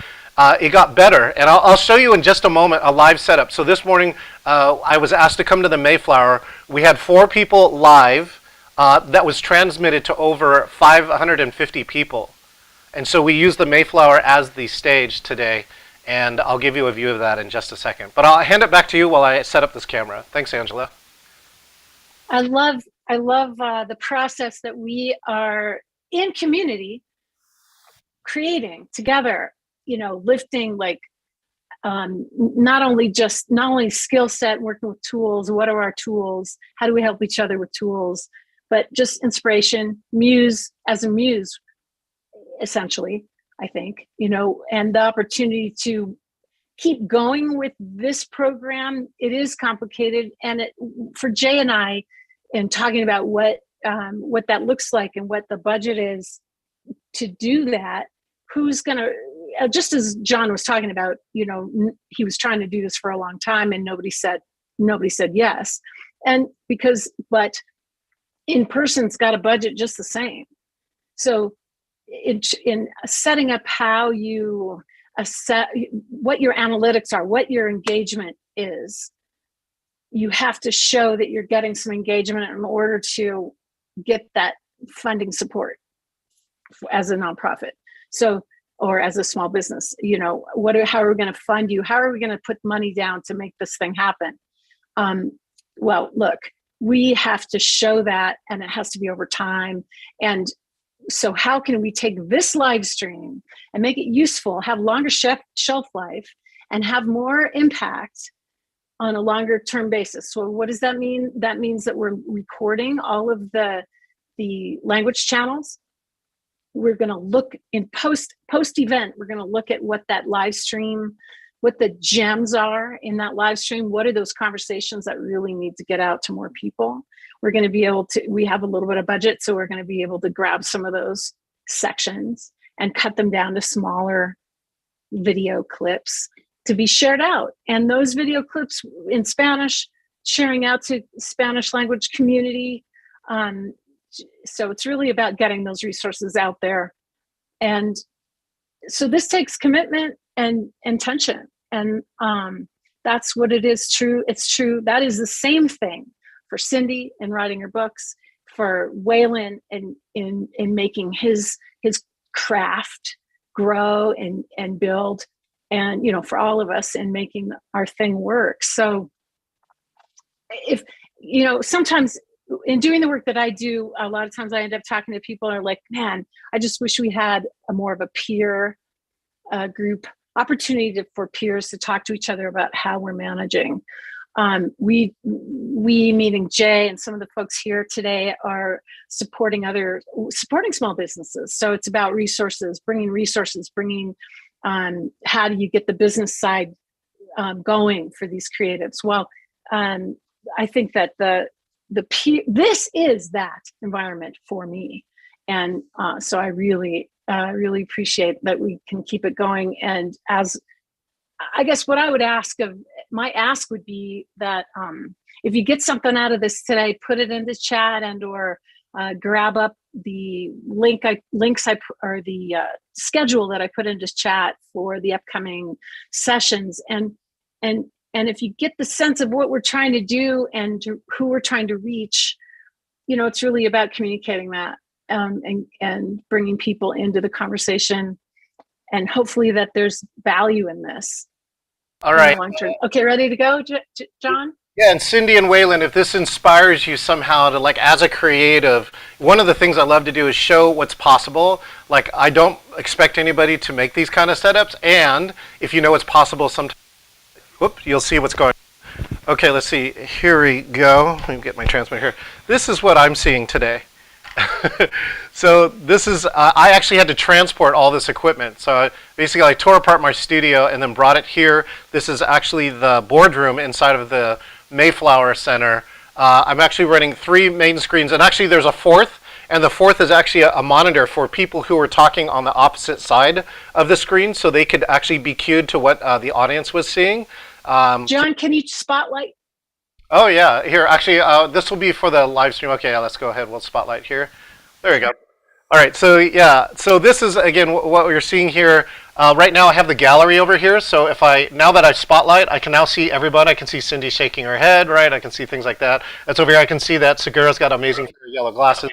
it got better. And I'll show you in just a moment a live setup. So this morning, I was asked to come to the Mayflower. We had 4 people live that was transmitted to over 550 people. And so we used the Mayflower as the stage today. And I'll give you a view of that in just a second. But I'll hand it back to you while I set up this camera. Thanks, Angela. I love the process that we are in community creating together, lifting like not only skill set, working with tools, what are our tools, how do we help each other with tools, but just inspiration, as a muse, essentially, I think, and the opportunity to keep going with this program. It is complicated, and for Jay and I, and talking about what that looks like and what the budget is to do that. Who's gonna? Just as John was talking about, he was trying to do this for a long time, and nobody said yes. And but in person's got a budget just the same. So in setting up how you assess what your analytics are, what your engagement is, you have to show that you're getting some engagement in order to get that funding support as a nonprofit. So, or as a small business, how are we going to fund you? How are we going to put money down to make this thing happen? Well, look, we have to show that, and it has to be over time. And so how can we take this live stream and make it useful, have longer shelf life, and have more impact on a longer term basis? So what does that mean? That means that we're recording all of the language channels. We're going to look in post event, we're going to look at what that live stream, what the gems are in that live stream. What are those conversations that really need to get out to more people? We're going to be able to, we have a little bit of budget, so we're going to be able to grab some of those sections and cut them down to smaller video clips to be shared out. And those video clips in Spanish, sharing out to Spanish language community. So it's really about getting those resources out there. And so this takes commitment and intention. And that's what it is. True. It's true. That is the same thing for Cindy in writing her books, for Waylon in making his craft grow and build, and for all of us in making our thing work. So if sometimes in doing the work that I do, a lot of times I end up talking to people who are like, man, I just wish we had more of a peer group opportunity for peers to talk to each other about how we're managing. We meaning Jay and some of the folks here today are supporting small businesses. So it's about resources, bringing how do you get the business side going for these creatives? Well, I think that this is that environment for me. And so I really appreciate that we can keep it going. And as I guess what I would my ask would be that if you get something out of this today, put it in the chat or grab up the or the schedule that I put into chat for the upcoming sessions. And if you get the sense of what we're trying to do and who we're trying to reach, it's really about communicating that and bringing people into the conversation, and hopefully that there's value in this. All right. Okay, ready to go, John? Yeah, and Cindy and Waylon, if this inspires you somehow to, as a creative, one of the things I love to do is show what's possible. I don't expect anybody to make these kind of setups, and if you know what's possible, sometimes, you'll see what's going on. Okay, let's see. Here we go. Let me get my transmitter here. This is what I'm seeing today. So this is, I actually had to transport all this equipment. So basically I tore apart my studio and then brought it here. This is actually the boardroom inside of the Mayflower Center. I'm actually running 3 main screens, and actually there's a 4th, and the 4th is actually a monitor for people who are talking on the opposite side of the screen, so they could actually be cued to what the audience was seeing. John, can you spotlight? Oh yeah, here, actually this will be for the live stream. Okay, yeah, let's go ahead, we'll spotlight here. There you go. All right, so yeah, so this is again what we're seeing here. Right now I have the gallery over here, so now that I spotlight, I can now see everybody. I can see Cindy shaking her head, right? I can see things like that. That's over here. I can see that Segura's got amazing yellow glasses.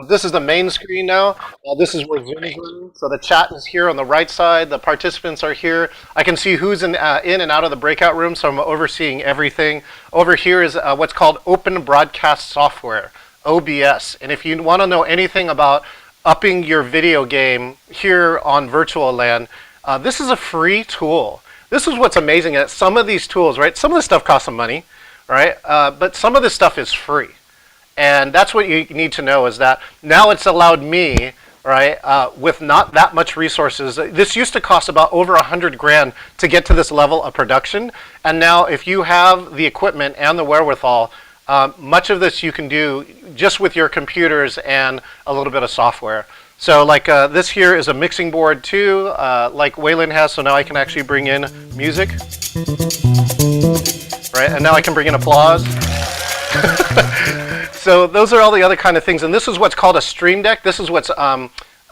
This is the main screen now. This is where Zoom is running. So the chat is here on the right side. The participants are here. I can see who's in and out of the breakout room, so I'm overseeing everything. Over here is what's called Open Broadcast Software, OBS. And if you want to know anything about upping your video game here on Virtual Land, this is a free tool. This is what's amazing at some of these tools, right? Some of this stuff costs some money, right? But some of this stuff is free. And that's what you need to know, is that now it's allowed me, right, with not that much resources. This used to cost about over $100 to get to this level of production. And now if you have the equipment and the wherewithal, much of this you can do just with your computers and a little bit of software. So like this here is a mixing board too, like Waylon has, so now I can actually bring in music. Right, and now I can bring in applause. So those are all the other kind of things, and this is what's called a stream deck. This is what's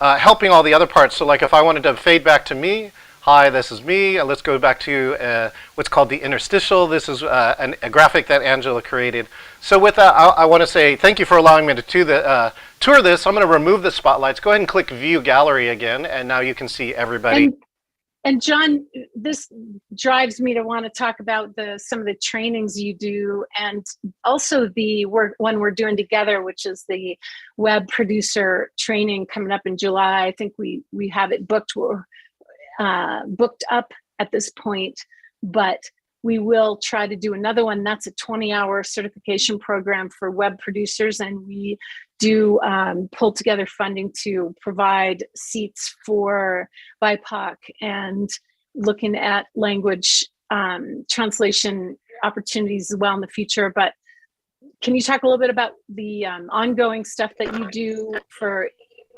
helping all the other parts. So like if I wanted to fade back to me, hi, this is me. Let's go back to what's called the interstitial. This is a graphic that Angela created. So with that, I want to say thank you for allowing me to tour this. I'm going to remove the spotlights. Go ahead and click View Gallery again, and now you can see everybody. And John, this drives me to want to talk about some of the trainings you do, and also the one we're doing together, which is the web producer training coming up in July. I think we have it booked up at this point, but we will try to do another one. That's a 20-hour certification program for web producers, and we do pull together funding to provide seats for BIPOC and looking at language translation opportunities as well in the future. But can you talk a little bit about the ongoing stuff that you do for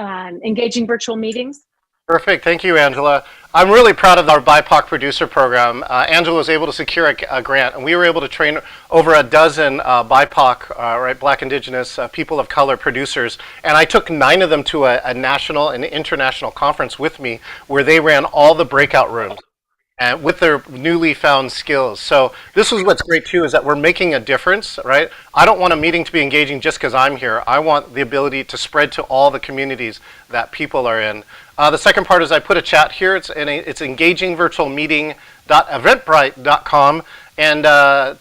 engaging virtual meetings? Perfect. Thank you, Angela. I'm really proud of our BIPOC producer program. Angela was able to secure a grant, and we were able to train over a dozen BIPOC, right, Black, Indigenous, people of color producers. And I took 9 of them to a national and international conference with me, where they ran all the breakout rooms and with their newly found skills. So this is what's great too, is that we're making a difference, right? I don't want a meeting to be engaging just because I'm here. I want the ability to spread to all the communities that people are in. The second part is I put a chat here. It's engagingvirtualmeeting.eventbrite.com. And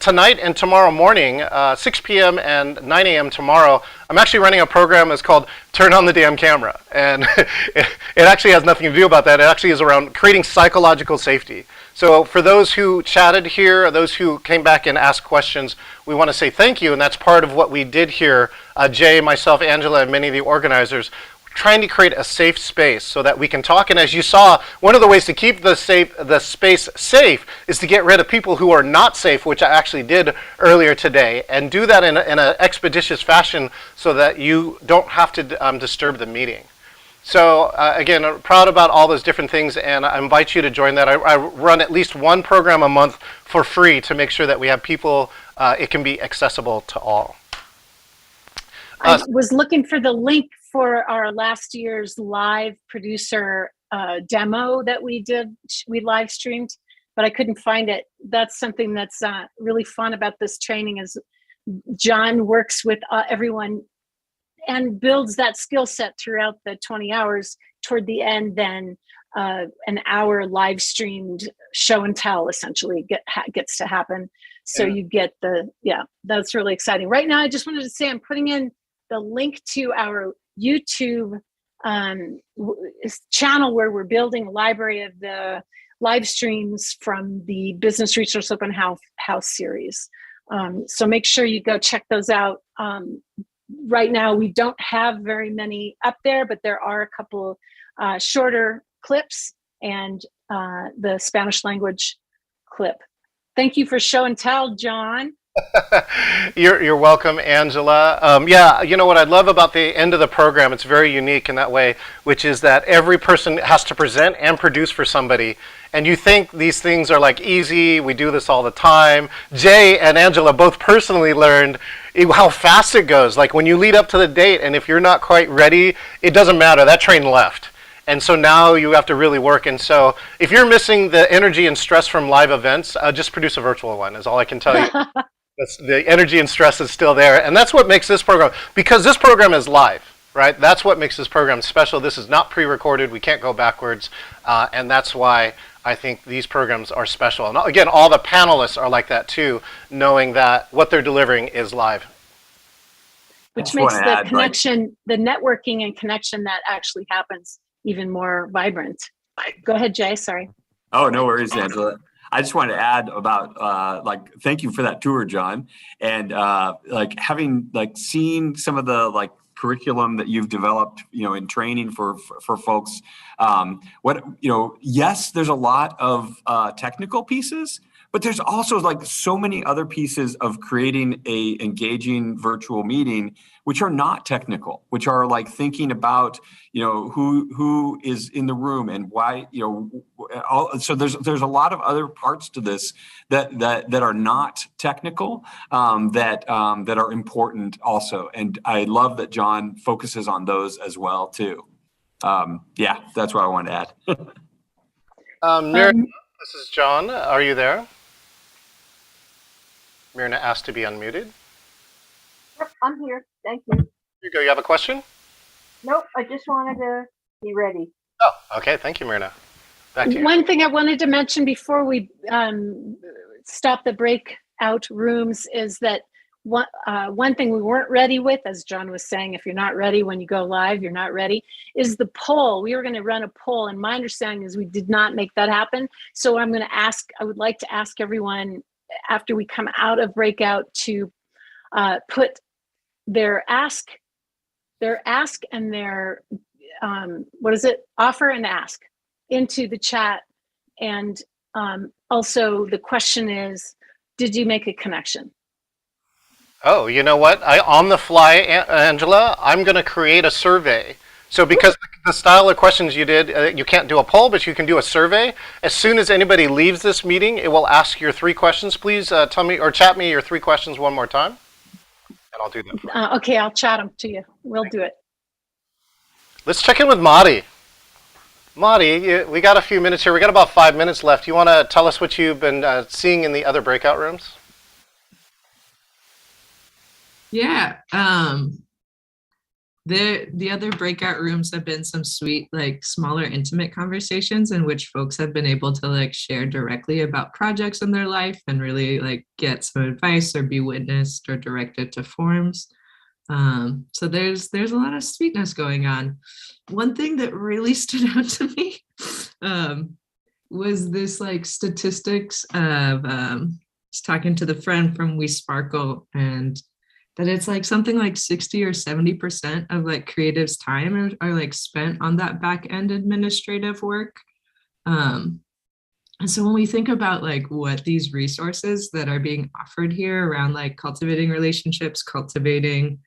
tonight and tomorrow morning, 6 p.m. and 9 a.m. tomorrow, I'm actually running a program that's called Turn on the Damn Camera. And it actually has nothing to do about that. It actually is around creating psychological safety. So for those who chatted here, those who came back and asked questions, we want to say thank you. And that's part of what we did here. Jay, myself, Angela, and many of the organizers, trying to create a safe space so that we can talk. And as you saw, one of the ways to keep the space safe is to get rid of people who are not safe, which I actually did earlier today, and do that in an expeditious fashion so that you don't have to disturb the meeting. So again, I'm proud about all those different things, and I invite you to join that. I run at least one program a month for free to make sure that we have people, it can be accessible to all. I was looking for the link for our last year's live producer demo that we live streamed, but I couldn't find it. That's something that's really fun about this training, is John works with everyone and builds that skill set throughout the 20 hours. Toward the end, then an hour live streamed show and tell essentially gets to happen. So you get that's really exciting. Right now, I just wanted to say I'm putting in the link to our YouTube channel, where we're building a library of the live streams from the Business Resource Open House series. So make sure you go check those out. Right now, we don't have very many up there, but there are a couple shorter clips and the Spanish language clip. Thank you for show and tell, John. You're welcome, Angela. Yeah, you know what I love about the end of the program, it's very unique in that way, which is that every person has to present and produce for somebody. And you think these things are like easy, we do this all the time. Jay and Angela both personally learned, how fast it goes. Like when you lead up to the date, and if you're not quite ready, it doesn't matter. That train left. And so now you have to really work. And so if you're missing the energy and stress from live events, just produce a virtual one is all I can tell you. The energy and stress is still there. And that's what makes this program, because this program is live, right? That's what makes this program special. This is not pre-recorded. We can't go backwards. And that's why I think these programs are special. And again, all the panelists are like that too, knowing that what they're delivering is live. Which makes the connection, the networking and connection that actually happens even more vibrant. Go ahead, Jay, sorry. Oh, no worries, Angela. I just wanted to add about thank you for that tour, John. And having seen some of the curriculum that you've developed, in training for folks. Yes, there's a lot of technical pieces, but there's also so many other pieces of creating a engaging virtual meeting, which are not technical, which are thinking about, who is in the room and why, so there's a lot of other parts to this that are not technical, that are important also. And I love that John focuses on those as well too. Yeah, that's what I wanted to add. Myrna, this is John. Are you there? Myrna asked to be unmuted. Yep, I'm here. Thank you. Here you go. You have a question? Nope, I just wanted to be ready. Oh, okay. Thank you, Myrna. Back to you. One thing I wanted to mention before we stop the breakout rooms is that one thing we weren't ready with, as John was saying, if you're not ready when you go live, you're not ready, is the poll. We were going to run a poll, and my understanding is we did not make that happen. So I would like to ask everyone after we come out of breakout to put their ask and their offer and ask into the chat. And also the question is, did you make a connection? Oh, you know what? On the fly, Angela, I'm going to create a survey. So because the style of questions you did, you can't do a poll, but you can do a survey. As soon as anybody leaves this meeting, it will ask your 3 questions. Please tell me or chat me your 3 questions one more time, and I'll do that. Okay, I'll chat them to you. We'll do it. Let's check in with Madi. Madi, we got a few minutes here. We got about 5 minutes left. You want to tell us what you've been seeing in the other breakout rooms? Yeah. The other breakout rooms have been some sweet, smaller, intimate conversations in which folks have been able to share directly about projects in their life and really get some advice or be witnessed or directed to forums. So there's a lot of sweetness going on. One thing that really stood out to me was this statistics of just talking to the friend from We Sparkle, and that it's something 60 or 70% of creatives' time are spent on that back end administrative work. And so when we think about what these resources that are being offered here around cultivating relationships, cultivating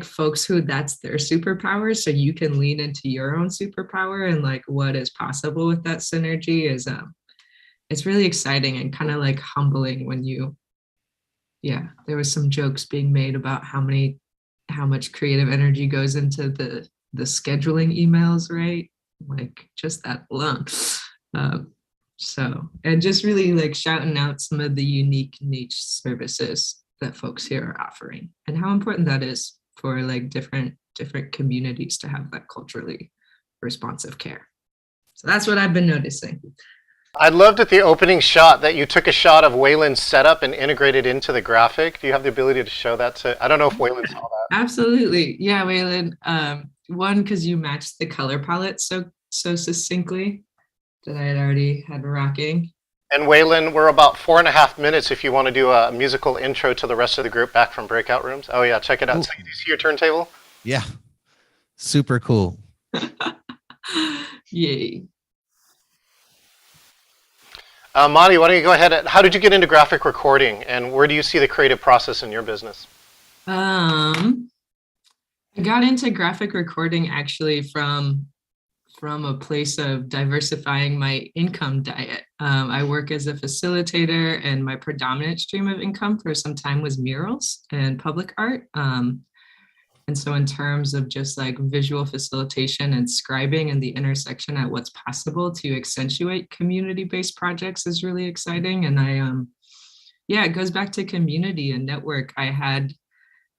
folks who that's their superpower, so you can lean into your own superpower, and what is possible with that synergy is it's really exciting and kind of humbling when there was some jokes being made about how much creative energy goes into the scheduling emails, right? Just that alone. And just really shouting out some of the unique niche services that folks here are offering and how important that is for different communities to have that culturally responsive care. So that's what I've been noticing. I loved at the opening shot that you took a shot of Waylon's setup and integrated into the graphic. Do you have the ability to show that I don't know if Waylon saw that. Absolutely. Yeah, Waylon. One, because you matched the color palette so succinctly that I had already had rocking. And Waylon, we're about 4.5 minutes if you want to do a musical intro to the rest of the group back from breakout rooms. Oh yeah, check it out. So, do you see your turntable? Yeah. Super cool. Yay. Madi, why don't you go ahead? How did you get into graphic recording, and where do you see the creative process in your business? I got into graphic recording actually from from a place of diversifying my income diet. I work as a facilitator, and my predominant stream of income for some time was murals and public art. And so in terms of just like visual facilitation and scribing and the intersection at what's possible to accentuate community-based projects is really exciting. And yeah, it goes back to community and network. I had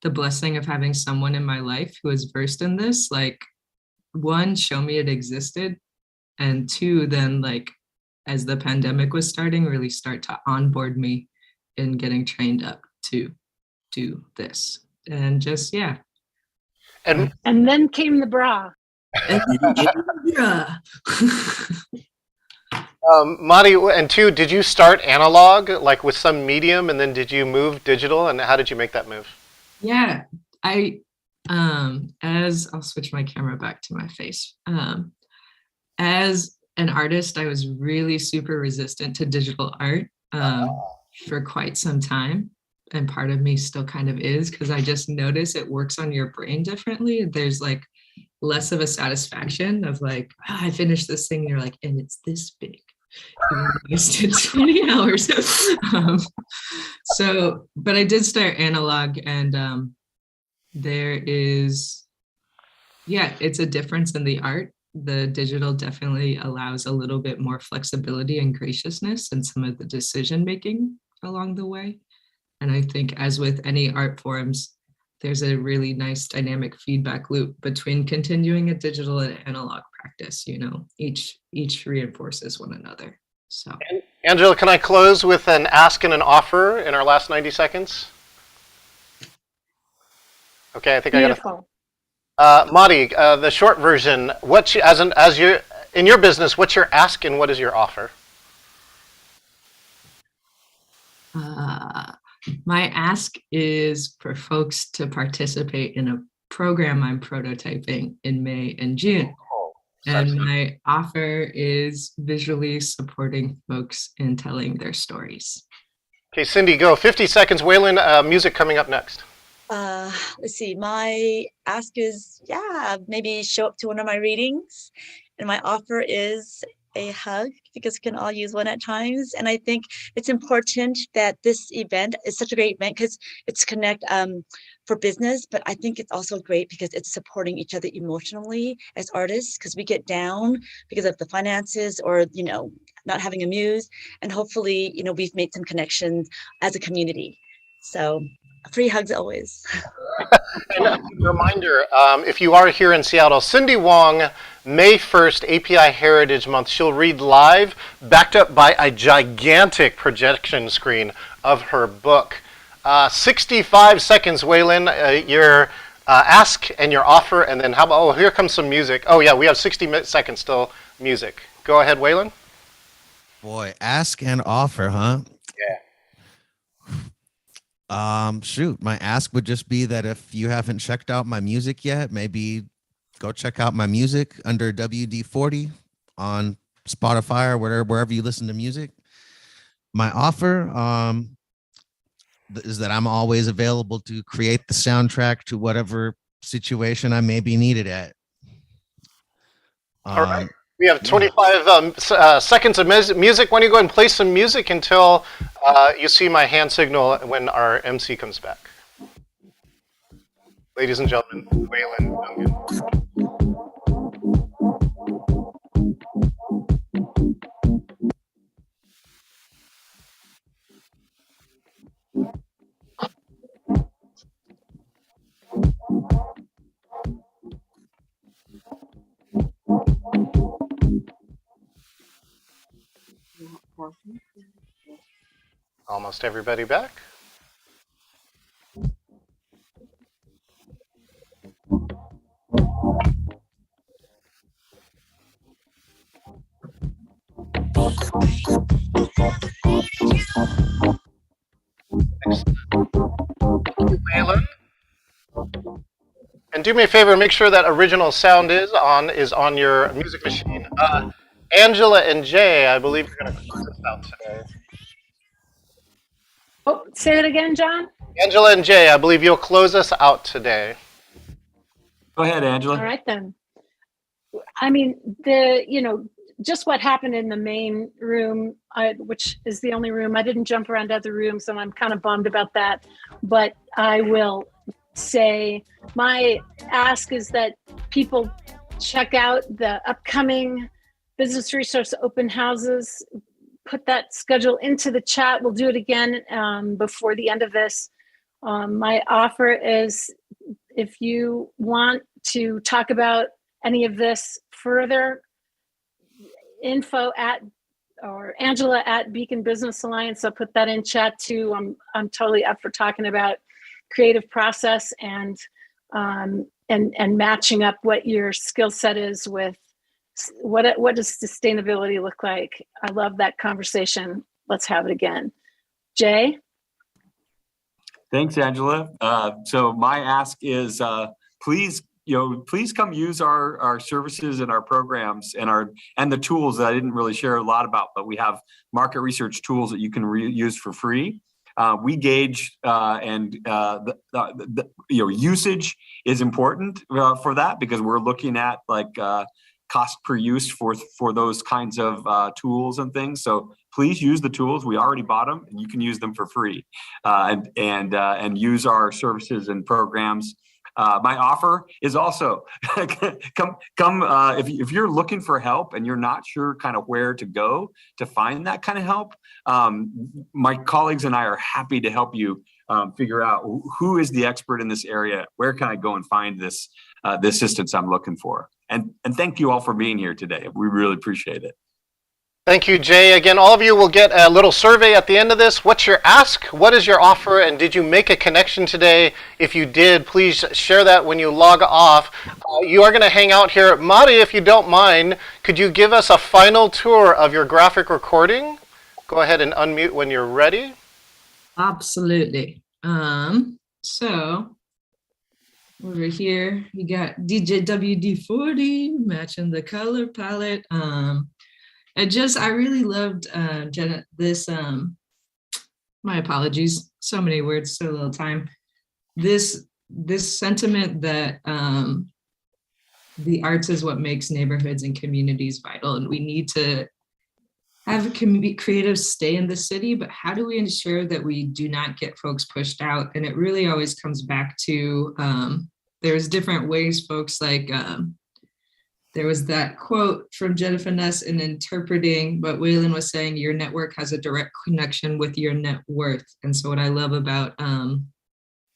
the blessing of having someone in my life who is versed in this, like, one, show me it existed, and two, then like as the pandemic was starting, really start to onboard me in getting trained up to do this. And just, yeah. And then came the bra. Madi, and two, did you start analog, like with some medium, and then did you move digital, and how did you make that move? Yeah, as I'll switch my camera back to my face. As an artist, I was really super resistant to digital art for quite some time. And part of me still kind of is, because I just notice it works on your brain differently. There's like less of a satisfaction of like, oh, I finished this thing, and you're like, and it's this big. I wasted 20 hours. But I did start analog, and there is, yeah, it's a difference in the art. The digital definitely allows a little bit more flexibility and graciousness in some of the decision making along the way. And I think, as with any art forms, there's a really nice dynamic feedback loop between continuing a digital and analog practice. You know, each reinforces one another. So, Angela, can I close with an ask and an offer in our last 90 seconds? Okay, I think Beautiful. I got it. Madi, the short version, in your business, what's your ask and what is your offer? My ask is for folks to participate in a program I'm prototyping in May and June. And my offer is visually supporting folks in telling their stories. Okay, Cindy, go. 50 seconds. Waylon, music coming up next. Let's see, my ask is, yeah, maybe show up to one of my readings. And my offer is a hug, because we can all use one at times. And I think it's important that this event is such a great event because it's connect for business, but I think it's also great because it's supporting each other emotionally as artists, because we get down because of the finances or, you know, not having a muse. And hopefully, you know, we've made some connections as a community. So free hugs always. And a reminder, if you are here in Seattle, Cindy Wong, May 1st, API Heritage Month, she'll read live, backed up by a gigantic projection screen of her book. 65 seconds, Waylon, your ask and your offer, and then how about, oh, here comes some music. Oh yeah, we have 60 seconds still, music. Go ahead, Waylon. Boy, ask and offer, huh? Yeah. Shoot, my ask would just be that if you haven't checked out my music yet, maybe go check out my music under WD40 on Spotify or wherever you listen to music. My offer is that I'm always available to create the soundtrack to whatever situation I may be needed at. All right. We have 25 seconds of music. Why don't you go ahead and play some music until you see my hand signal when our MC comes back. Ladies and gentlemen, Waylon Dungan. Almost everybody back. Waylon. And do me a favor, make sure that original sound is on your music machine. Angela and Jay, I believe you're going to close us out today. Oh, say it again, John. Angela and Jay, I believe you'll close us out today. Go ahead, Angela. All right then. I mean, just what happened in the main room, which is the only room. I didn't jump around other rooms, and I'm kind of bummed about that. But I will say my ask is that people check out the upcoming business resource open houses. Put that schedule into the chat. We'll do it again before the end of this. My offer is, if you want to talk about any of this further, info at or Angela at Beacon Business Alliance. I'll put that in chat too. I'm totally up for talking about creative process and matching up what your skill set is with what does sustainability look like. I love that conversation. Let's have it again. Jay? Thanks, Angela. So my ask is, please come use our services and our programs and the tools that I didn't really share a lot about, but we have market research tools that you can use for free. We gauge usage is important for that, because we're looking at cost per use for those kinds of tools and things. So please use the tools. We already bought them, and you can use them for free, and use our services and programs. My offer is also come if you're looking for help and you're not sure kind of where to go to find that kind of help. My colleagues and I are happy to help you figure out who is the expert in this area. Where can I go and find the assistance I'm looking for? And thank you all for being here today. We really appreciate it. Thank you, Jay. Again, all of you will get a little survey at the end of this. What's your ask? What is your offer? And did you make a connection today? If you did, please share that when you log off. You are going to hang out here. Mari, if you don't mind, could you give us a final tour of your graphic recording? Go ahead and unmute when you're ready. Absolutely. So over here, we got DJ WD40 matching the color palette. I really loved Jenna, this, my apologies, so many words, so little time. This sentiment that the arts is what makes neighborhoods and communities vital, and we need to have a creative stay in the city, but how do we ensure that we do not get folks pushed out? And it really always comes back to, there's different ways folks there was that quote from Jennifer Ness in interpreting what Waylon was saying, your network has a direct connection with your net worth. And so what I love about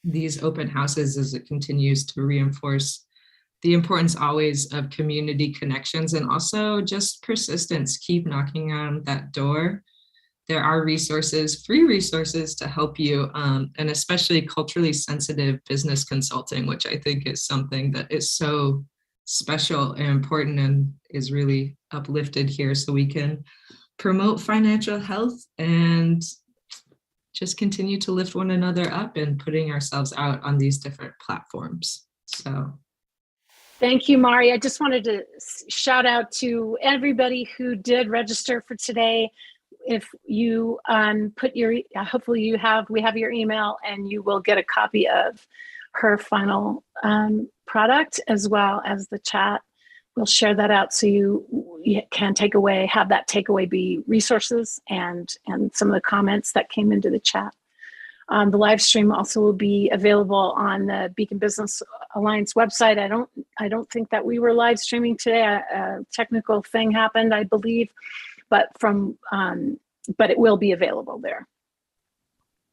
these open houses is it continues to reinforce the importance always of community connections and also just persistence. Keep knocking on that door. There are resources, free resources to help you, and especially culturally sensitive business consulting, which I think is something that is so special and important and is really uplifted here, so we can promote financial health and just continue to lift one another up and putting ourselves out on these different platforms. So thank you, Mari. I just wanted to shout out to everybody who did register for today. If you put your, hopefully we have your email, and you will get a copy of her final product as well as the chat. We'll share that out so you can have that takeaway be resources and some of the comments that came into the chat. The live stream also will be available on the Beacon Business Alliance website. I don't think that we were live streaming today. A technical thing happened, I believe, but it will be available there.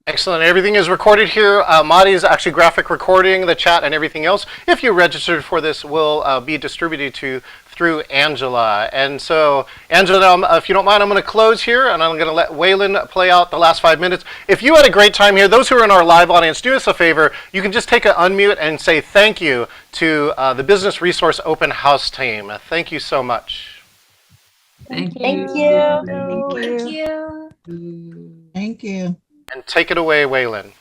Excellent. Everything is recorded here. Madi is actually graphic recording the chat and everything else. If you registered for this, will be distributed through Angela. And so, Angela, if you don't mind, I'm going to close here, and I'm going to let Waylon play out the last 5 minutes. If you had a great time here, those who are in our live audience, do us a favor. You can just take an unmute and say thank you to the Business Resource Open House team. Thank you so much. Thank you. Thank you. Thank you. Thank you. And take it away, Waylon.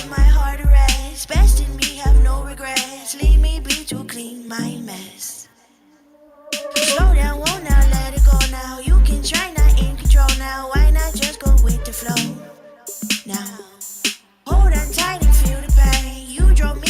give my heart a rest. Best in me, have no regrets. Leave me be to clean my mess. Slow down, won't now, let it go now. You can try, not in control now. Why not just go with the flow now?